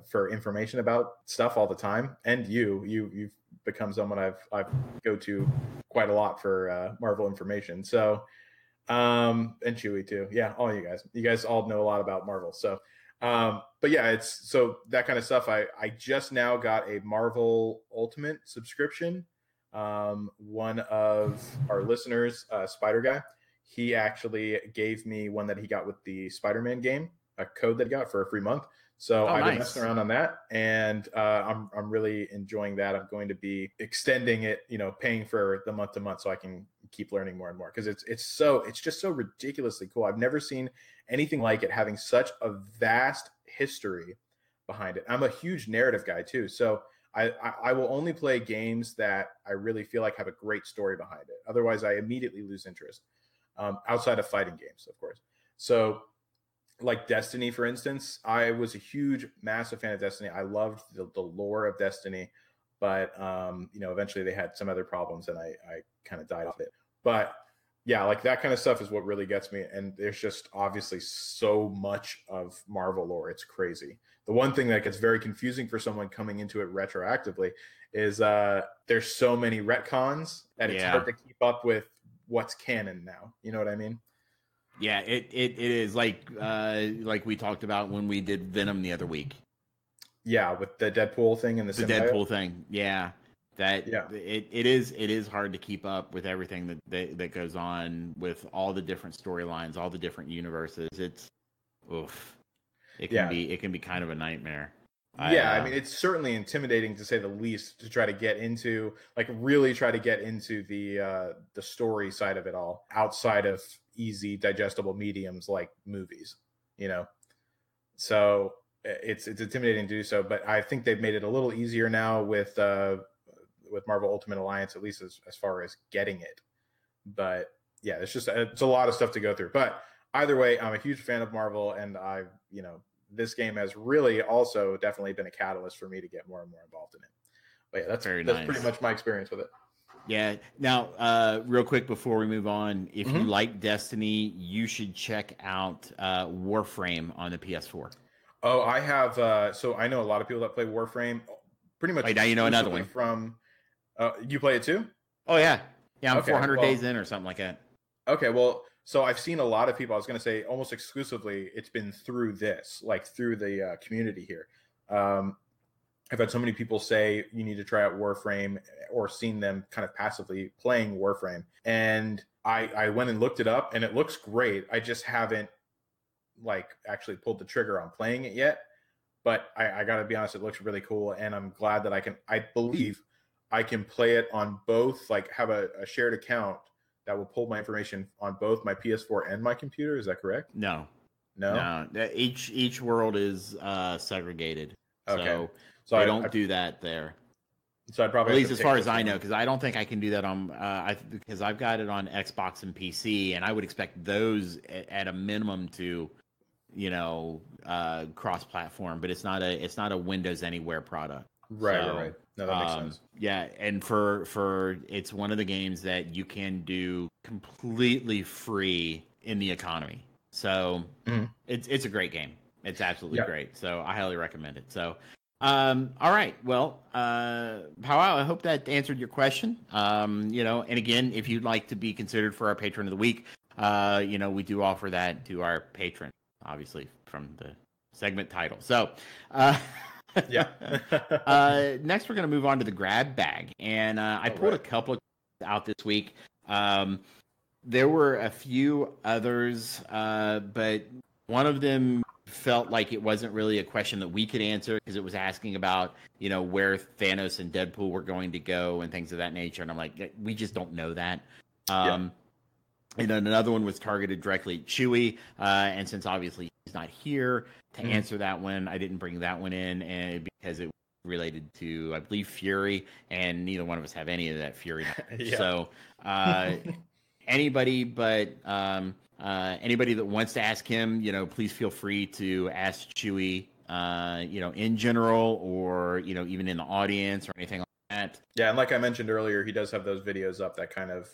for information about stuff all the time. And you've become someone I've go to quite a lot for Marvel information. So and Chewy too. Yeah, all you guys all know a lot about Marvel. So but yeah, it's so that kind of stuff. I just now got a Marvel Ultimate subscription. One of our listeners, Spider Guy, he actually gave me one that he got with the Spider-Man game, a code that he got for a free month. So I've been messing around on that, and I'm really enjoying that. I'm going to be extending it, paying for the month to month, so I can keep learning more and more, because it's just so ridiculously cool. I've never seen anything like it, having such a vast history behind it. I'm a huge narrative guy too, so I will only play games that I really feel like have a great story behind it. Otherwise, I immediately lose interest. Outside of fighting games, of course. So, like Destiny, for instance, I was a huge, massive fan of Destiny. I loved the lore of Destiny, but eventually they had some other problems, and I kind of died off it. But yeah, like that kind of stuff is what really gets me. And there's just obviously so much of Marvel lore. It's crazy. The one thing that gets very confusing for someone coming into it retroactively is there's so many retcons that it's hard to keep up with what's canon now. You know what I mean? Yeah, it is like we talked about when we did Venom the other week. Yeah, with the Deadpool thing and the Deadpool thing. Yeah. It is hard to keep up with everything that goes on with all the different storylines, all the different universes. It can be kind of a nightmare. Yeah, I mean, it's certainly intimidating to say the least to try to get into, like, really try to get into the story side of it all outside of easy digestible mediums like movies, you know. So it's intimidating to do so, but I think they've made it a little easier now with Marvel Ultimate Alliance, at least as far as getting it. But yeah, it's a lot of stuff to go through. But either way, I'm a huge fan of Marvel, and this game has really also definitely been a catalyst for me to get more and more involved in it. But yeah, that's pretty much my experience with it. Yeah. Now, real quick before we move on, if you like Destiny, you should check out Warframe on the PS4. Oh, I have. So I know a lot of people that play Warframe. Pretty much. Wait, now you know another one. From you play it too? Oh yeah, I'm 400 days in or something like that. Okay, well, so I've seen a lot of people. I was going to say almost exclusively, it's been through this, like through the community here. I've had so many people say you need to try out Warframe, or seen them kind of passively playing Warframe, and I went and looked it up, and it looks great. I just haven't like actually pulled the trigger on playing it yet, but I got to be honest, it looks really cool, and I'm glad that I believe I can play it on both, like have a shared account that will pull my information on both my PS4 and my computer. Is that correct? No. Each world is segregated. Okay. So I don't do that there. So I'd probably, at least as far as I know, because I don't think I can do that on because I've got it on Xbox and PC, and I would expect those at a minimum to, cross-platform. But it's not a Windows Anywhere product. Right. No, that makes sense. Yeah, and for it's one of the games that you can do completely free in the economy. So it's a great game. It's absolutely great. So I highly recommend it. So, all right. Well, Powwow, I hope that answered your question. And again, if you'd like to be considered for our Patron of the Week, we do offer that to our patron, obviously from the segment title. So, next we're going to move on to the grab bag, and I pulled a couple of out this week. There were a few others, but one of them felt like it wasn't really a question that we could answer, because it was asking about where Thanos and Deadpool were going to go and things of that nature, and I'm like, we just don't know that. And then another one was targeted directly at Chewie, and since obviously he's not here to answer that one, I didn't bring that one in, and because it was related to, I believe, Fury, and neither one of us have any of that Fury knowledge. So anybody that wants to ask him, please feel free to ask Chewie, in general, or even in the audience or anything like that. Yeah, and like I mentioned earlier, he does have those videos up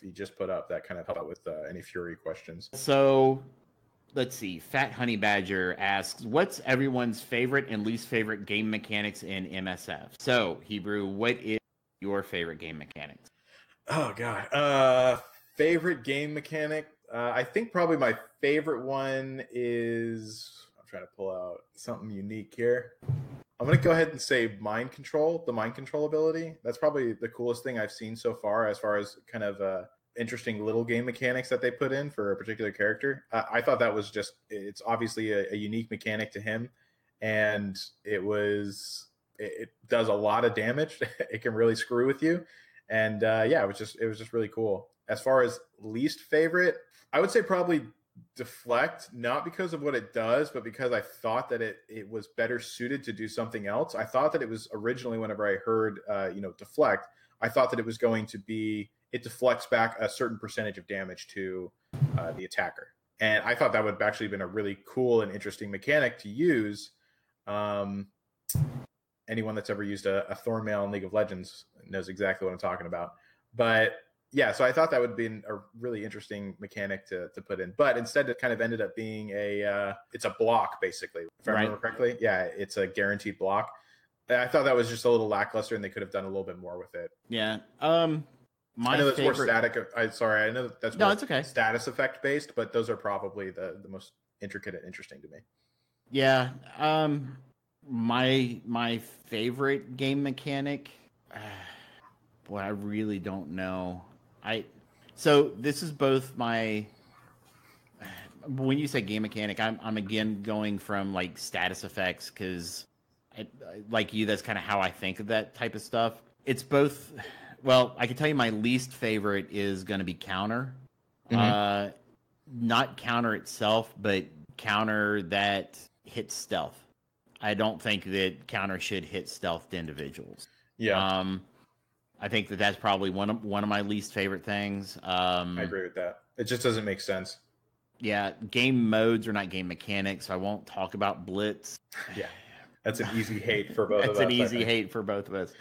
he just put up that kind of help out with any Fury questions. So let's see. Fat Honey Badger asks, what's everyone's favorite and least favorite game mechanics in MSF? So, Hebrew, what is your favorite game mechanics? Oh, God. Favorite game mechanic? I think probably my favorite one is... I'm trying to pull out something unique here. I'm going to go ahead and say mind control, the mind control ability. That's probably the coolest thing I've seen so far as kind of interesting little game mechanics that they put in for a particular character. I thought that was it's obviously a unique mechanic to him, and it does a lot of damage. It can really screw with you. And it was just really cool. As far as least favorite, I would say probably deflect, not because of what it does, but because I thought that it was better suited to do something else. I thought that it was originally, whenever I heard deflect, I thought that it was going to be, it deflects back a certain percentage of damage to the attacker, and I thought that would have actually been a really cool and interesting mechanic to use. Anyone that's ever used a Thornmail in League of Legends knows exactly what I'm talking about. But yeah, so I thought that would be a really interesting mechanic to put in. But instead, it kind of ended up being it's a block, basically. If I remember correctly. Yeah, it's a guaranteed block. I thought that was just a little lackluster, and they could have done a little bit more with it. Yeah. I know that's more static. I know that's more it's okay. Status effect based, but those are probably the most intricate and interesting to me. Yeah. My favorite game mechanic, boy, I really don't know. So this is both my, when you say game mechanic, I'm again going from like status effects, because like you, that's kind of how I think of that type of stuff. It's both. Well, I can tell you my least favorite is going to be counter. Mhm. Not counter itself, but counter that hits stealth. I don't think that counter should hit stealthed individuals. Yeah, Um, I think that that's probably one of my least favorite things. I agree with that. It just doesn't make sense. Yeah, game modes are not game mechanics, so I won't talk about Blitz. Yeah, that's an easy hate for both of That's an us, I easy think. hate for both of us.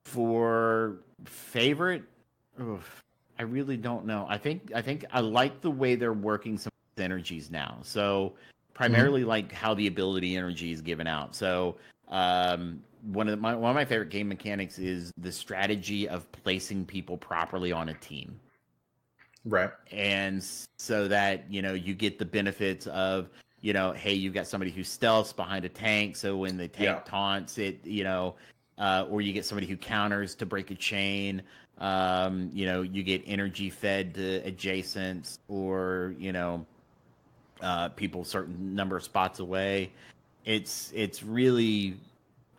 For favorite, oof, I really don't know. I think I like the way they're working some energies now. So Mhm. primarily like how the ability energy is given out. So one of my favorite game mechanics is the strategy of placing people properly on a team, Right. and so that you get the benefits of, hey, you've got somebody who stealths behind a tank, so when the Yeah. tank taunts it, or you get somebody who counters to break a chain. You get energy fed to adjacents, or people certain number of spots away. It's really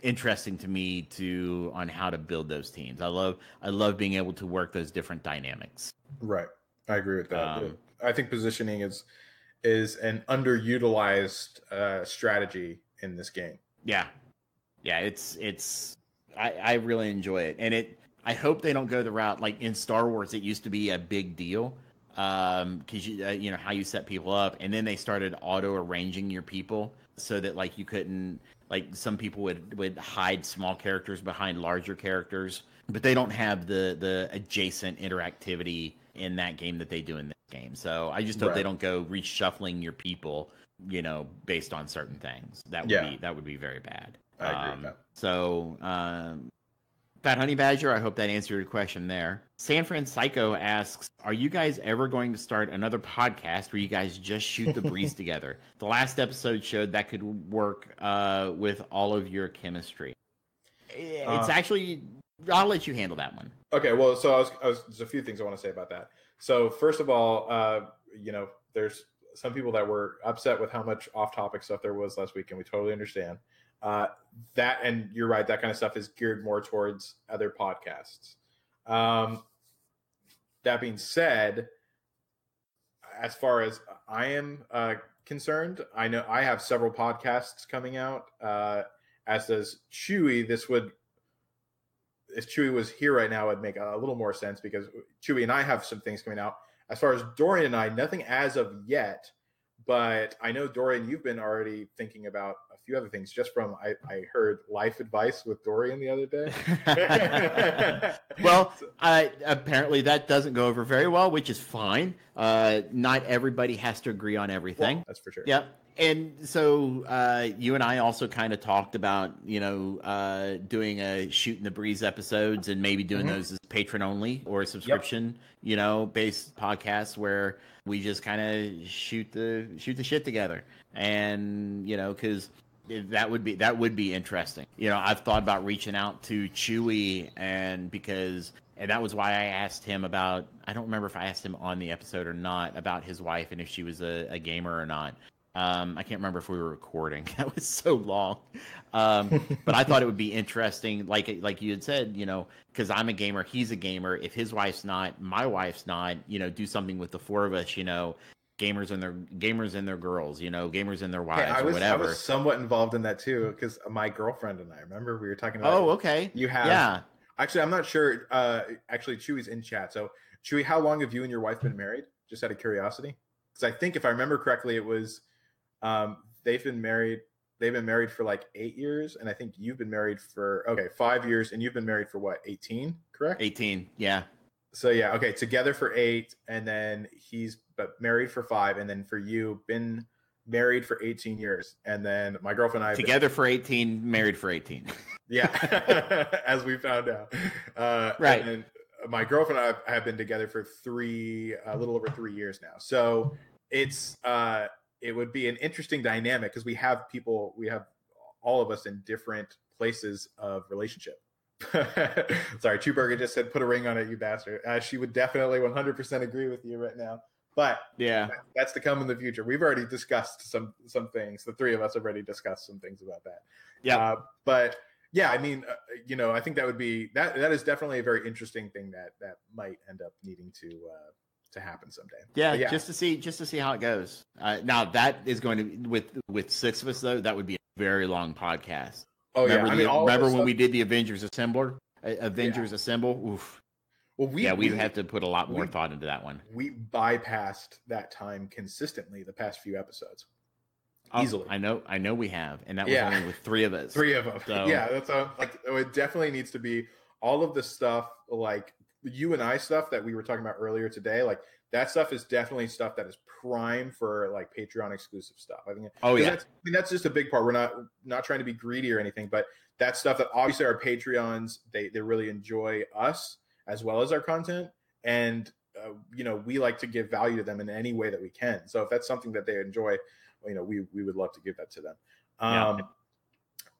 interesting to me to on how to build those teams. I love being able to work those different dynamics. Right. I agree with that. Um, I think positioning is an underutilized strategy in this game. yeah, yeah, it's I really enjoy it, and I hope they don't go the route like in Star Wars. It used to be a big deal, because you know how you set people up, and then they started auto arranging your people so that like you couldn't, like some people would hide small characters behind larger characters, but they don't have the adjacent interactivity in that game that they do in this game. So I just hope they Right. don't go reshuffling your people, based on certain things. Yeah, That would be very bad. I agree with that. Fat Honey Badger, I hope that answered your question there. San Francisco asks, are you guys ever going to start another podcast where you guys just shoot the breeze together? The last episode showed that could work with all of your chemistry. It's Uh, actually, I'll let you handle that one. okay, well, so there's a few things I want to say about that. So first of all, there's some people that were upset with how much off-topic stuff there was last week, and we totally understand. Uh, that, and you're right, that kind of stuff is geared more towards other podcasts. Um, that being said, as far as I am concerned, I know I have several podcasts coming out. As does Chewy. If Chewy was here right now, it'd make a little more sense because Chewy and I have some things coming out. As far as Dorian and I, nothing as of yet, but I know Dorian, you've been already thinking about a few other things just from I heard life advice with Dorian the other day. Well, So, apparently that doesn't go over very well, which is fine. Not everybody has to agree on everything. well, that's for sure. Yep. And so you and I also kind of talked about, doing a Shoot in the Breeze episodes and maybe doing those as patron only or a subscription, based podcasts where we just kind of shoot the shit together. And, because that would be interesting. I've thought about reaching out to Chewy, and that was why I asked him about, I don't remember if I asked him on the episode or not, about his wife and if she was a gamer or not. I can't remember if we were recording. That was so long. But I thought it would be interesting, like you had said, because I'm a gamer, he's a gamer. If his wife's not, my wife's not, do something with the four of us, gamers and their girls, gamers and their Hey, wives, I or was whatever. somewhat involved in that too because my girlfriend and I remember we were talking about. Oh, okay. You have Yeah. actually, I'm not sure. Actually, Chewy's in chat. So, Chewy, how long have you and your wife been married? Just out of curiosity, because I think if I remember correctly, it was they've been married. They've been married for like 8 years, and I think you've been married for 5 years, and you've been married for what, 18? Correct? 18. Yeah. So yeah, okay, together for 8, and then he's married for 5, and then for you, been married for 18 years, and then my girlfriend and I Together for 18, married for 18. yeah, as we found out, Right. And then my girlfriend and I have been together for a little over 3 years now. So it would be an interesting dynamic because we have all of us in different places of relationship. Sorry, Chewburger just said, "Put a ring on it, you bastard." She would definitely 100% agree with you right now. But Yeah. that's to come in the future. We've already discussed some things. The three of us have already discussed some things about that. Yeah. But yeah, I mean, I think that would be that is definitely a very interesting thing that might end up needing to happen someday. Yeah, yeah, just to see how it goes. Now that is going to with six of us though. That would be a very long podcast. Oh remember yeah, I mean, remember when stuff, we did the Avengers Assemble? Assemble. Oof. Well, we'd have to put a lot more thought into that one. We bypassed that time consistently the past few episodes. Easily. I know we have, and that was only with three of us. Three of them. So. Yeah, that's like it definitely needs to be all of the stuff like you and I stuff that we were talking about earlier today. Like that stuff is definitely stuff that is prime for like Patreon exclusive stuff. I think. That's just a big part. We're not trying to be greedy or anything, but that stuff that obviously our Patreons they really enjoy us as well as our content, and we like to give value to them in any way that we can. So if that's something that they enjoy, we would love to give that to them.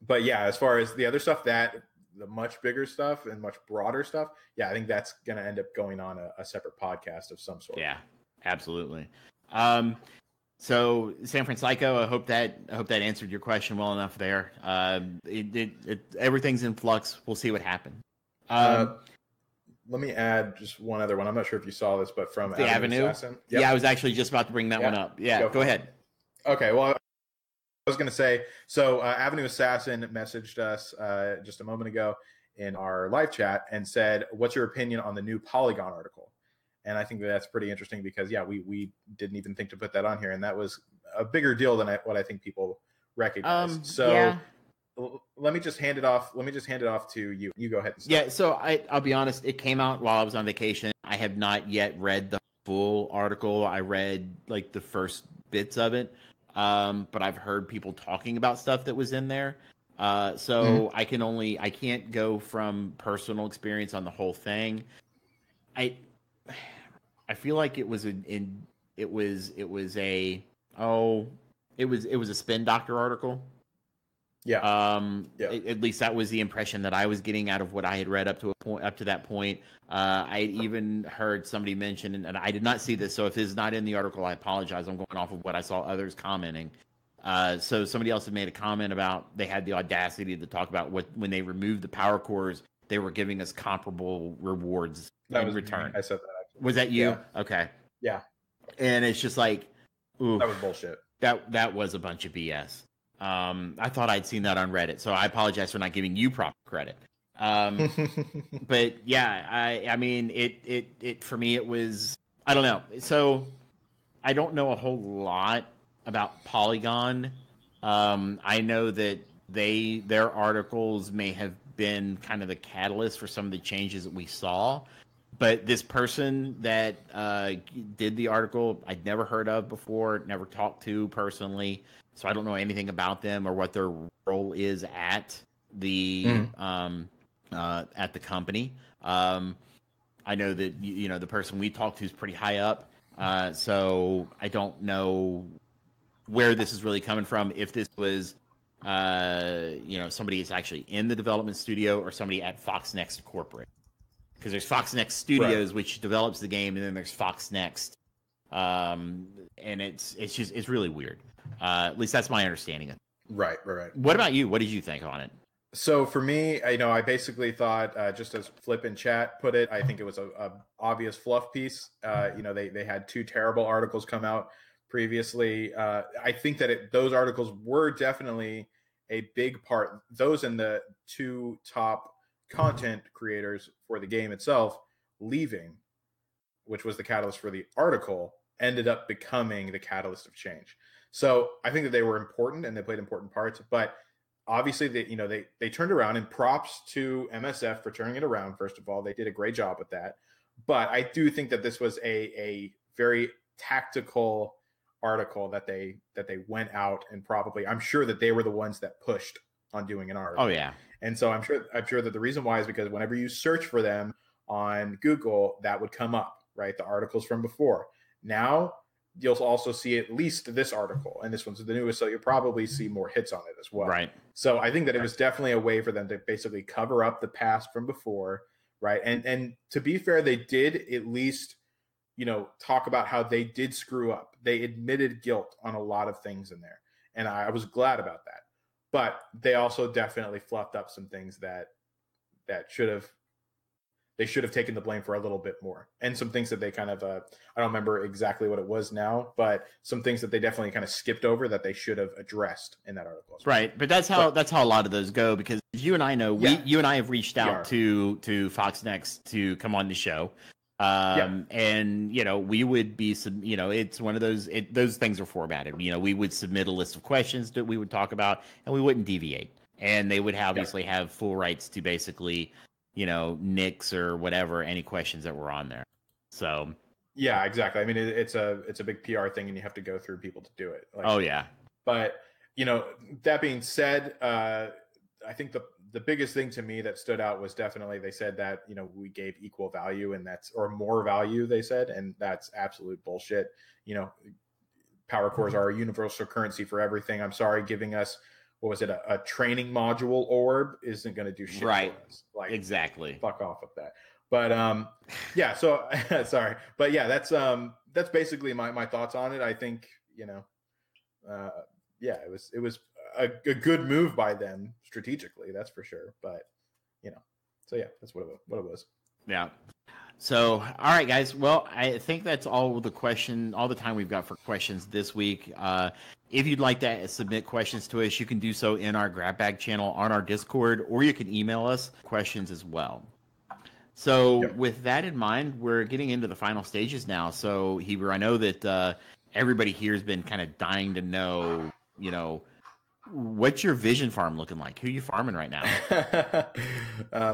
But yeah, as far as the other stuff, that the much bigger stuff and much broader stuff, I think that's going to end up going on a separate podcast of some sort. Yeah, absolutely. So San Francisco, I hope that answered your question well enough there. Everything's in flux. We'll see what happens. Let me add just one other one. I'm not sure if you saw this, but from the Avenue. Assassin. Yep. Yeah, I was actually just about to bring that one up. Yeah, go ahead. Okay, well, I was going to say, so Avenue Assassin messaged us just a moment ago in our live chat and said, what's your opinion on the new Polygon article? And I think that's pretty interesting because, we didn't even think to put that on here. And that was a bigger deal than what I think people recognize. Let me just hand it off. To you. You go ahead and start. Yeah, so I'll be honest. It came out while I was on vacation. I have not yet read the full article. I read like the first bits of it. But I've heard people talking about stuff that was in there. I can't go from personal experience on the whole thing. I feel like it was a spin doctor article. Yeah. At least that was the impression that I was getting out of what I had read up to that point. I even heard somebody mention, and I did not see this, so if this is not in the article, I apologize. I'm going off of what I saw others commenting. So somebody else had made a comment about they had the audacity to talk about when they removed the power cores, they were giving us comparable rewards in return. I said that. Actually. Was that you? Yeah. Okay. Yeah. And it's just like, ooh, that was bullshit. That was a bunch of BS. I thought I'd seen that on Reddit, so I apologize for not giving you proper credit. But yeah, I mean, it for me, it was, I don't know. So I don't know a whole lot about Polygon. I know that their articles may have been kind of the catalyst for some of the changes that we saw. But this person that did the article, I'd never heard of before, never talked to personally. So I don't know anything about them or what their role is at the company. I know that the person we talked to is pretty high up. So I don't know where this is really coming from. If this was somebody is actually in the development studio or somebody at Fox Next Corporate. Because there's Fox Next Studios, which develops the game, and then there's Fox Next, and it's really weird. At least that's my understanding of it. Right. What about you? What did you think on it? So for me, I basically thought, just as Flip in chat put it, I think it was a obvious fluff piece. They had two terrible articles come out previously. I think that those articles were definitely a big part. Those and the two top content creators for the game itself leaving, which was the catalyst for the article, ended up becoming the catalyst of change. So I think that they were important and they played important parts, but obviously they turned around, and props to MSF for turning it around. First of all, they did a great job with that. But I do think that this was a very tactical article that they went out, and probably, I'm sure that they were the ones that pushed on doing an article. Oh yeah. And so I'm sure that the reason why is because whenever you search for them on Google, that would come up, right? The articles from before. Now you'll also see at least this article, and this one's the newest, so you'll probably see more hits on it as well. Right. So I think that it was definitely a way for them to basically cover up the past from before, right? And to be fair, they did at least talk about how they did screw up. They admitted guilt on a lot of things in there, and I was glad about that. But they also definitely fluffed up some things that they should have taken the blame for a little bit more, and some things that they kind of I don't remember exactly what it was now, but some things that they definitely kind of skipped over that they should have addressed in that article. Right, but that's how a lot of those go, because you and I know you and I have reached out to Fox Next to come on the show. And we would be it's one of those those things are formatted. We would submit a list of questions that we would talk about, and we wouldn't deviate, and they would obviously have full rights to basically nix or whatever any questions that were on there. So yeah, exactly. I mean, it's a big PR thing, and you have to go through people to do it. But that being said, I think the biggest thing to me that stood out was definitely they said that we gave equal value, and or more value, they said, and that's absolute bullshit. Power cores are a universal currency for everything. I'm sorry, giving us what was it, a training module orb isn't going to do shit for us. Exactly. Fuck off with that. But yeah, so sorry, but yeah, that's basically my thoughts on it. I think it was a good move by them strategically, that's for sure. But so yeah, that's what it was. Yeah. So, all right, guys. Well, I think that's all the time we've got for questions this week. If you'd like to submit questions to us, you can do so in our Grab Bag channel on our Discord, or you can email us questions as well. So, with that in mind, we're getting into the final stages now. So, Heber, I know that everybody here has been kind of dying to know, what's your vision farm looking like? Who are you farming right now?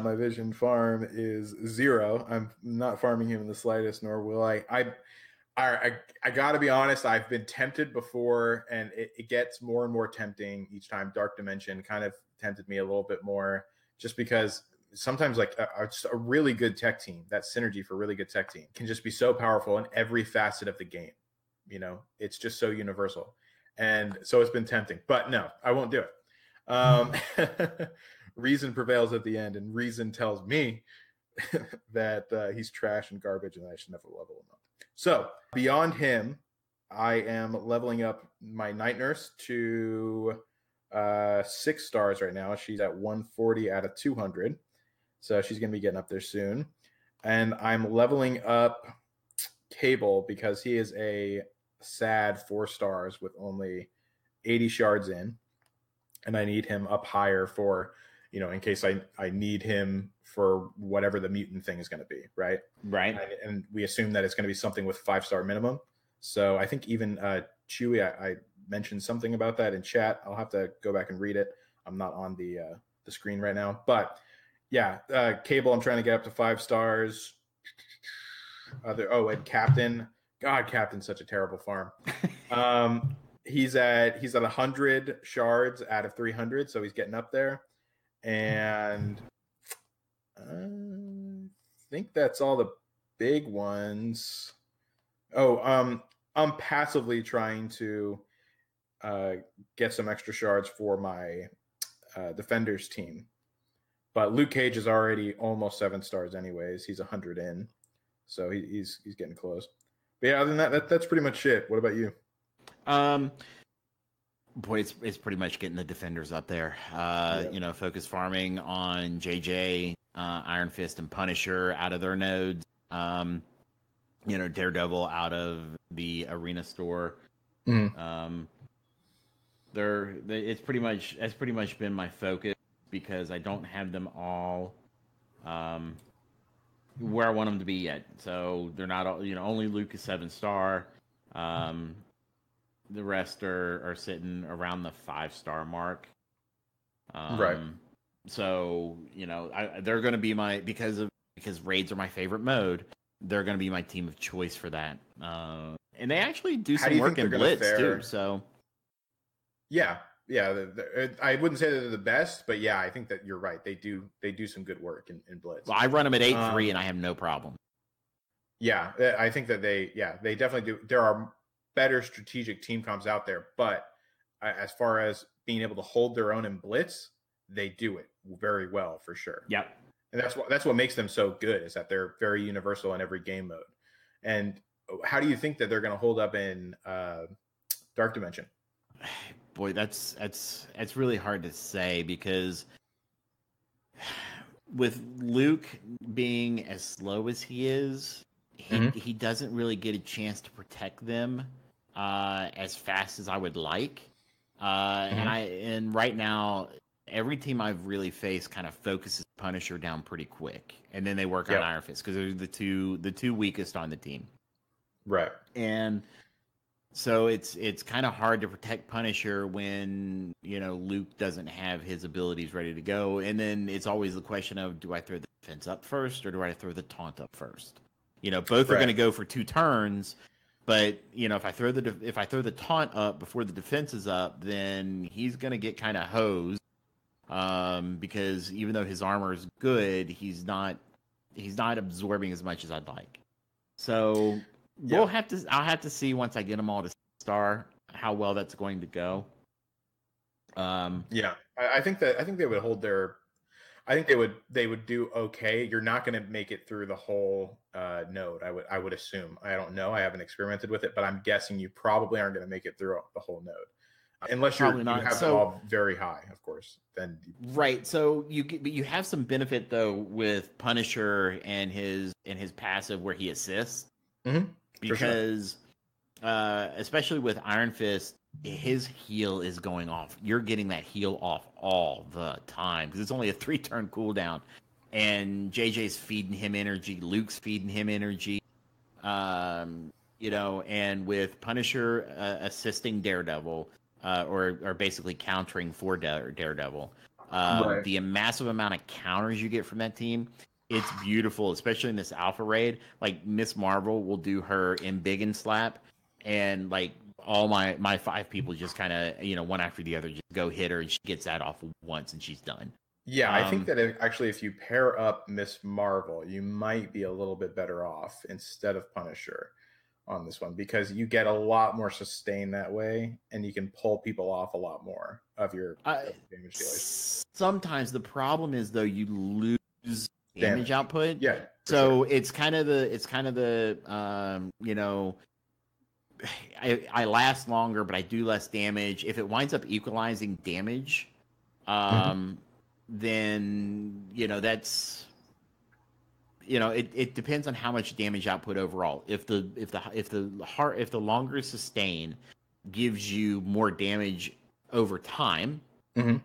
My vision farm is 0. I'm not farming him in the slightest, nor will I. I got to be honest. I've been tempted before, and it gets more and more tempting each time. Dark Dimension kind of tempted me a little bit more, just because sometimes just a really good tech team, that synergy for a really good tech team can just be so powerful in every facet of the game. It's just so universal. And so it's been tempting, but no, I won't do it. Reason prevails at the end, and reason tells me that he's trash and garbage, and I should never level him up. So beyond him, I am leveling up my Night Nurse to 6 stars right now. She's at 140 out of 200, so she's going to be getting up there soon. And I'm leveling up Cable because he is a sad 4 stars with only 80 shards in, and I need him up higher for in case I need him for whatever the mutant thing is going to be, right? And we assume that it's going to be something with 5-star minimum. So I think even Chewy, I mentioned something about that in chat. I'll have to go back and read it. I'm not on the screen right now, but yeah, Cable, I'm trying to get up to 5 stars. And Captain. God, Captain's such a terrible farm. He's at 100 shards out of 300, so he's getting up there. And I think that's all the big ones. I'm passively trying to get some extra shards for my Defenders team. But Luke Cage is already almost 7 stars anyways. He's 100 in, so he's getting close. But yeah, other than that's pretty much it. What about you? Boy, it's pretty much getting the Defenders up there. Focus farming on JJ, Iron Fist, and Punisher out of their nodes. Daredevil out of the Arena store. Mm-hmm. That's pretty much been my focus, because I don't have them all where I want them to be yet. So they're not all, only Luke is 7-star. The rest are sitting around the 5-star mark. Right. So they're going to be because raids are my favorite mode. They're going to be my team of choice for that. And they actually do some work in Blitz too. So yeah. I wouldn't say they're the best, but yeah, I think that you're right. They do some good work in Blitz. Well, I run them at 8-3, and I have no problem. Yeah, I think that they definitely do. There are better strategic team comps out there, but as far as being able to hold their own in Blitz, they do it very well for sure. Yep. And that's what makes them so good, is that they're very universal in every game mode. And how do you think that they're going to hold up in Dark Dimension? Boy, that's really hard to say, because with Luke being as slow as he is, he doesn't really get a chance to protect them as fast as I would like. And right now, every team I've really faced kind of focuses Punisher down pretty quick, and then they work on Iron Fist, because they're the two weakest on the team. Right. And so it's kind of hard to protect Punisher when, Luke doesn't have his abilities ready to go. And then it's always the question of, do I throw the defense up first, or do I throw the taunt up first? Both are going to go for 2 turns, but if I throw the taunt up before the defense is up, then he's going to get kind of hosed, because even though his armor is good, he's not absorbing as much as I'd like. So I'll have to see once I get them all to star how well that's going to go. I think they would hold their. I think they would do okay. You're not going to make it through the whole node. I would assume. I don't know. I haven't experimented with it, but I'm guessing you probably aren't going to make it through the whole node, unless you have them all very high, of course. Then right. So you have some benefit though with Punisher and his passive where he assists. Mm-hmm. Because especially with Iron Fist, his heal is going off. You're getting that heal off all the time, because it's only a 3-turn cooldown, and JJ's feeding him energy, Luke's feeding him energy, and with Punisher assisting Daredevil, or basically countering for Daredevil, the massive amount of counters you get from that team. It's beautiful, especially in this alpha raid. Like, Miss Marvel will do her embiggen slap, and like all my 5 people just kind of, one after the other, just go hit her, and she gets that off once and she's done. Yeah, I think that if you pair up Miss Marvel, you might be a little bit better off instead of Punisher on this one, because you get a lot more sustain that way, and you can pull people off a lot more of your damage dealers. Sometimes the problem is, though, you lose damage output. Yeah. So it's kind of the I last longer, but I do less damage. If it winds up equalizing damage, then that's it depends on how much damage output overall. If the longer sustain gives you more damage over time,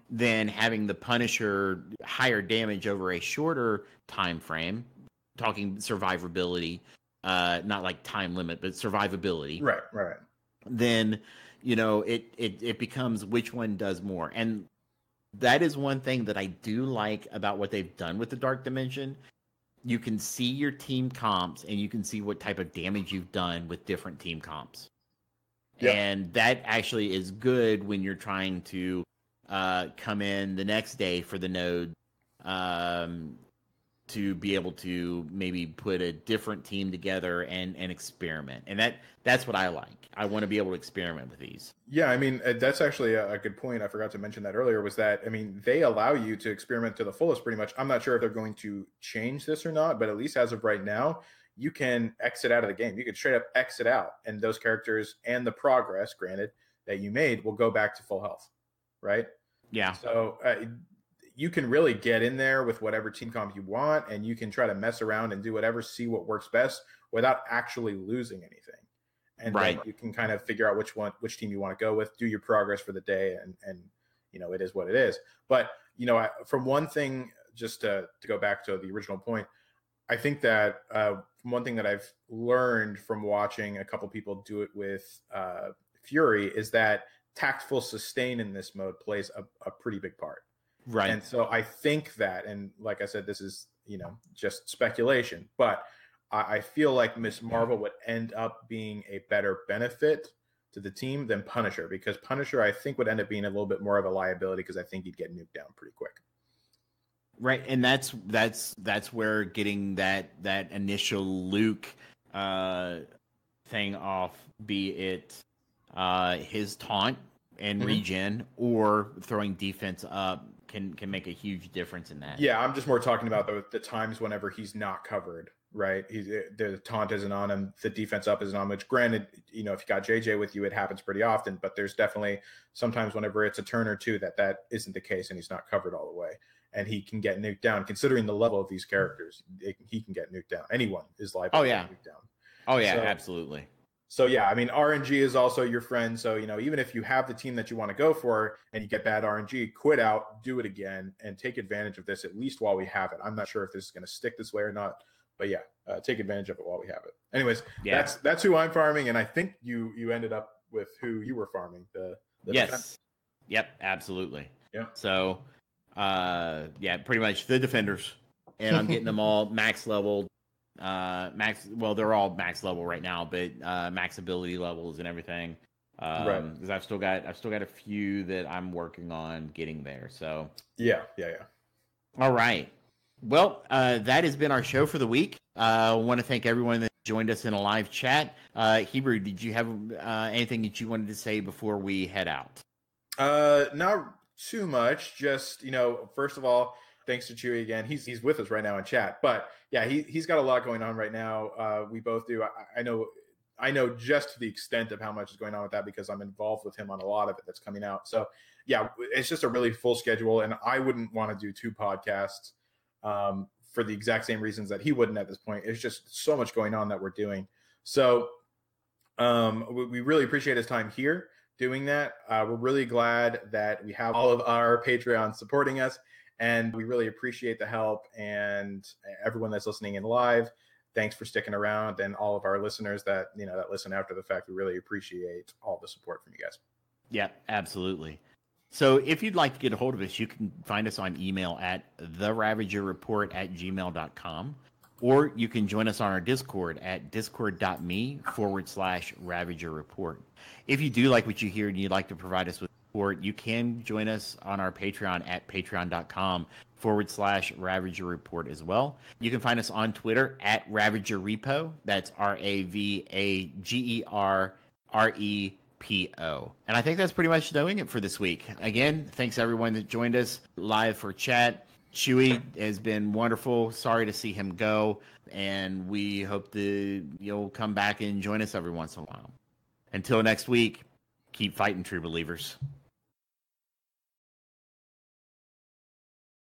then having the Punisher higher damage over a shorter time frame, talking survivability, not like time limit, but survivability. Right. Then, it becomes which one does more. And that is one thing that I do like about what they've done with the Dark Dimension. You can see your team comps, and you can see what type of damage you've done with different team comps. Yep. And that actually is good when you're trying to come in the next day for the node, to be able to maybe put a different team together and experiment. And that's what I like. I want to be able to experiment with these. Yeah, I mean, that's actually a good point. I forgot to mention that earlier, was that, I mean, they allow you to experiment to the fullest pretty much. I'm not sure if they're going to change this or not, but at least as of right now, you can exit out of the game. You could straight up exit out, and those characters and the progress, granted, that you made will go back to full health, right? Yeah. So you can really get in there with whatever team comp you want, and you can try to mess around and do whatever, see what works best without actually losing anything. And then you can kind of figure out which team you want to go with, do your progress for the day, and it is what it is. But from one thing, just to go back to the original point, I think that one thing that I've learned from watching a couple people do it with Fury is that tactful sustain in this mode plays a pretty big part. Right. And so I think that, and like I said, this is, just speculation, but I feel like Miss Marvel would end up being a better benefit to the team than Punisher, because Punisher, I think, would end up being a little bit more of a liability, because I think he'd get nuked down pretty quick. Right. And that's where getting that initial Luke thing off, be it his taunt and regen, or throwing defense up, can make a huge difference in that. Yeah, I'm just more talking about the times whenever he's not covered right? The taunt isn't on him, the defense up isn't on him, which granted, if you got JJ with you, it happens pretty often, but there's definitely sometimes whenever it's a turn or two that isn't the case and he's not covered all the way. And he can get nuked down. Considering the level of these characters, he can get nuked down. Anyone is liable to get nuked down. Oh, yeah, absolutely. So, yeah, I mean, RNG is also your friend. So, even if you have the team that you want to go for and you get bad RNG, quit out, do it again, and take advantage of this, at least while we have it. I'm not sure if this is going to stick this way or not, but yeah, take advantage of it while we have it. Anyways, that's who I'm farming, and I think you ended up with who you were farming. The yes. Defense. Yep, absolutely. Yeah. So, pretty much the defenders, and I'm getting them all max leveled. They're all max level right now, but max ability levels and everything. Right. Because I've still got a few that I'm working on getting there. So yeah. All right. Well, that has been our show for the week. I want to thank everyone that joined us in a live chat. Hebrew, did you have anything that you wanted to say before we head out? Not too much. Just, first of all, thanks to Chewy again. He's with us right now in chat. But yeah, he's got a lot going on right now. We both do. I know just to the extent of how much is going on with that because I'm involved with him on a lot of it that's coming out. So yeah, it's just a really full schedule, and I wouldn't want to do 2 podcasts for the exact same reasons that he wouldn't at this point. It's just so much going on that we're doing. So we really appreciate his time here doing that. We're really glad that we have all of our Patreons supporting us, and we really appreciate the help, and everyone that's listening in live. Thanks for sticking around, and all of our listeners that listen after the fact. We really appreciate all the support from you guys. Yeah, absolutely. So if you'd like to get a hold of us, you can find us on email at theravagerreport@gmail.com, or you can join us on our Discord at discord.me/ravagerreport. If you do like what you hear and you'd like to provide us with support, you can join us on our Patreon at patreon.com/ravagerreport as well. You can find us on Twitter at ravagerrepo. That's RAVAGERREPO. And I think that's pretty much doing it for this week. Again, thanks everyone that joined us live for chat. Chewy has been wonderful. Sorry to see him go. And we hope that you'll come back and join us every once in a while. Until next week, keep fighting, true believers.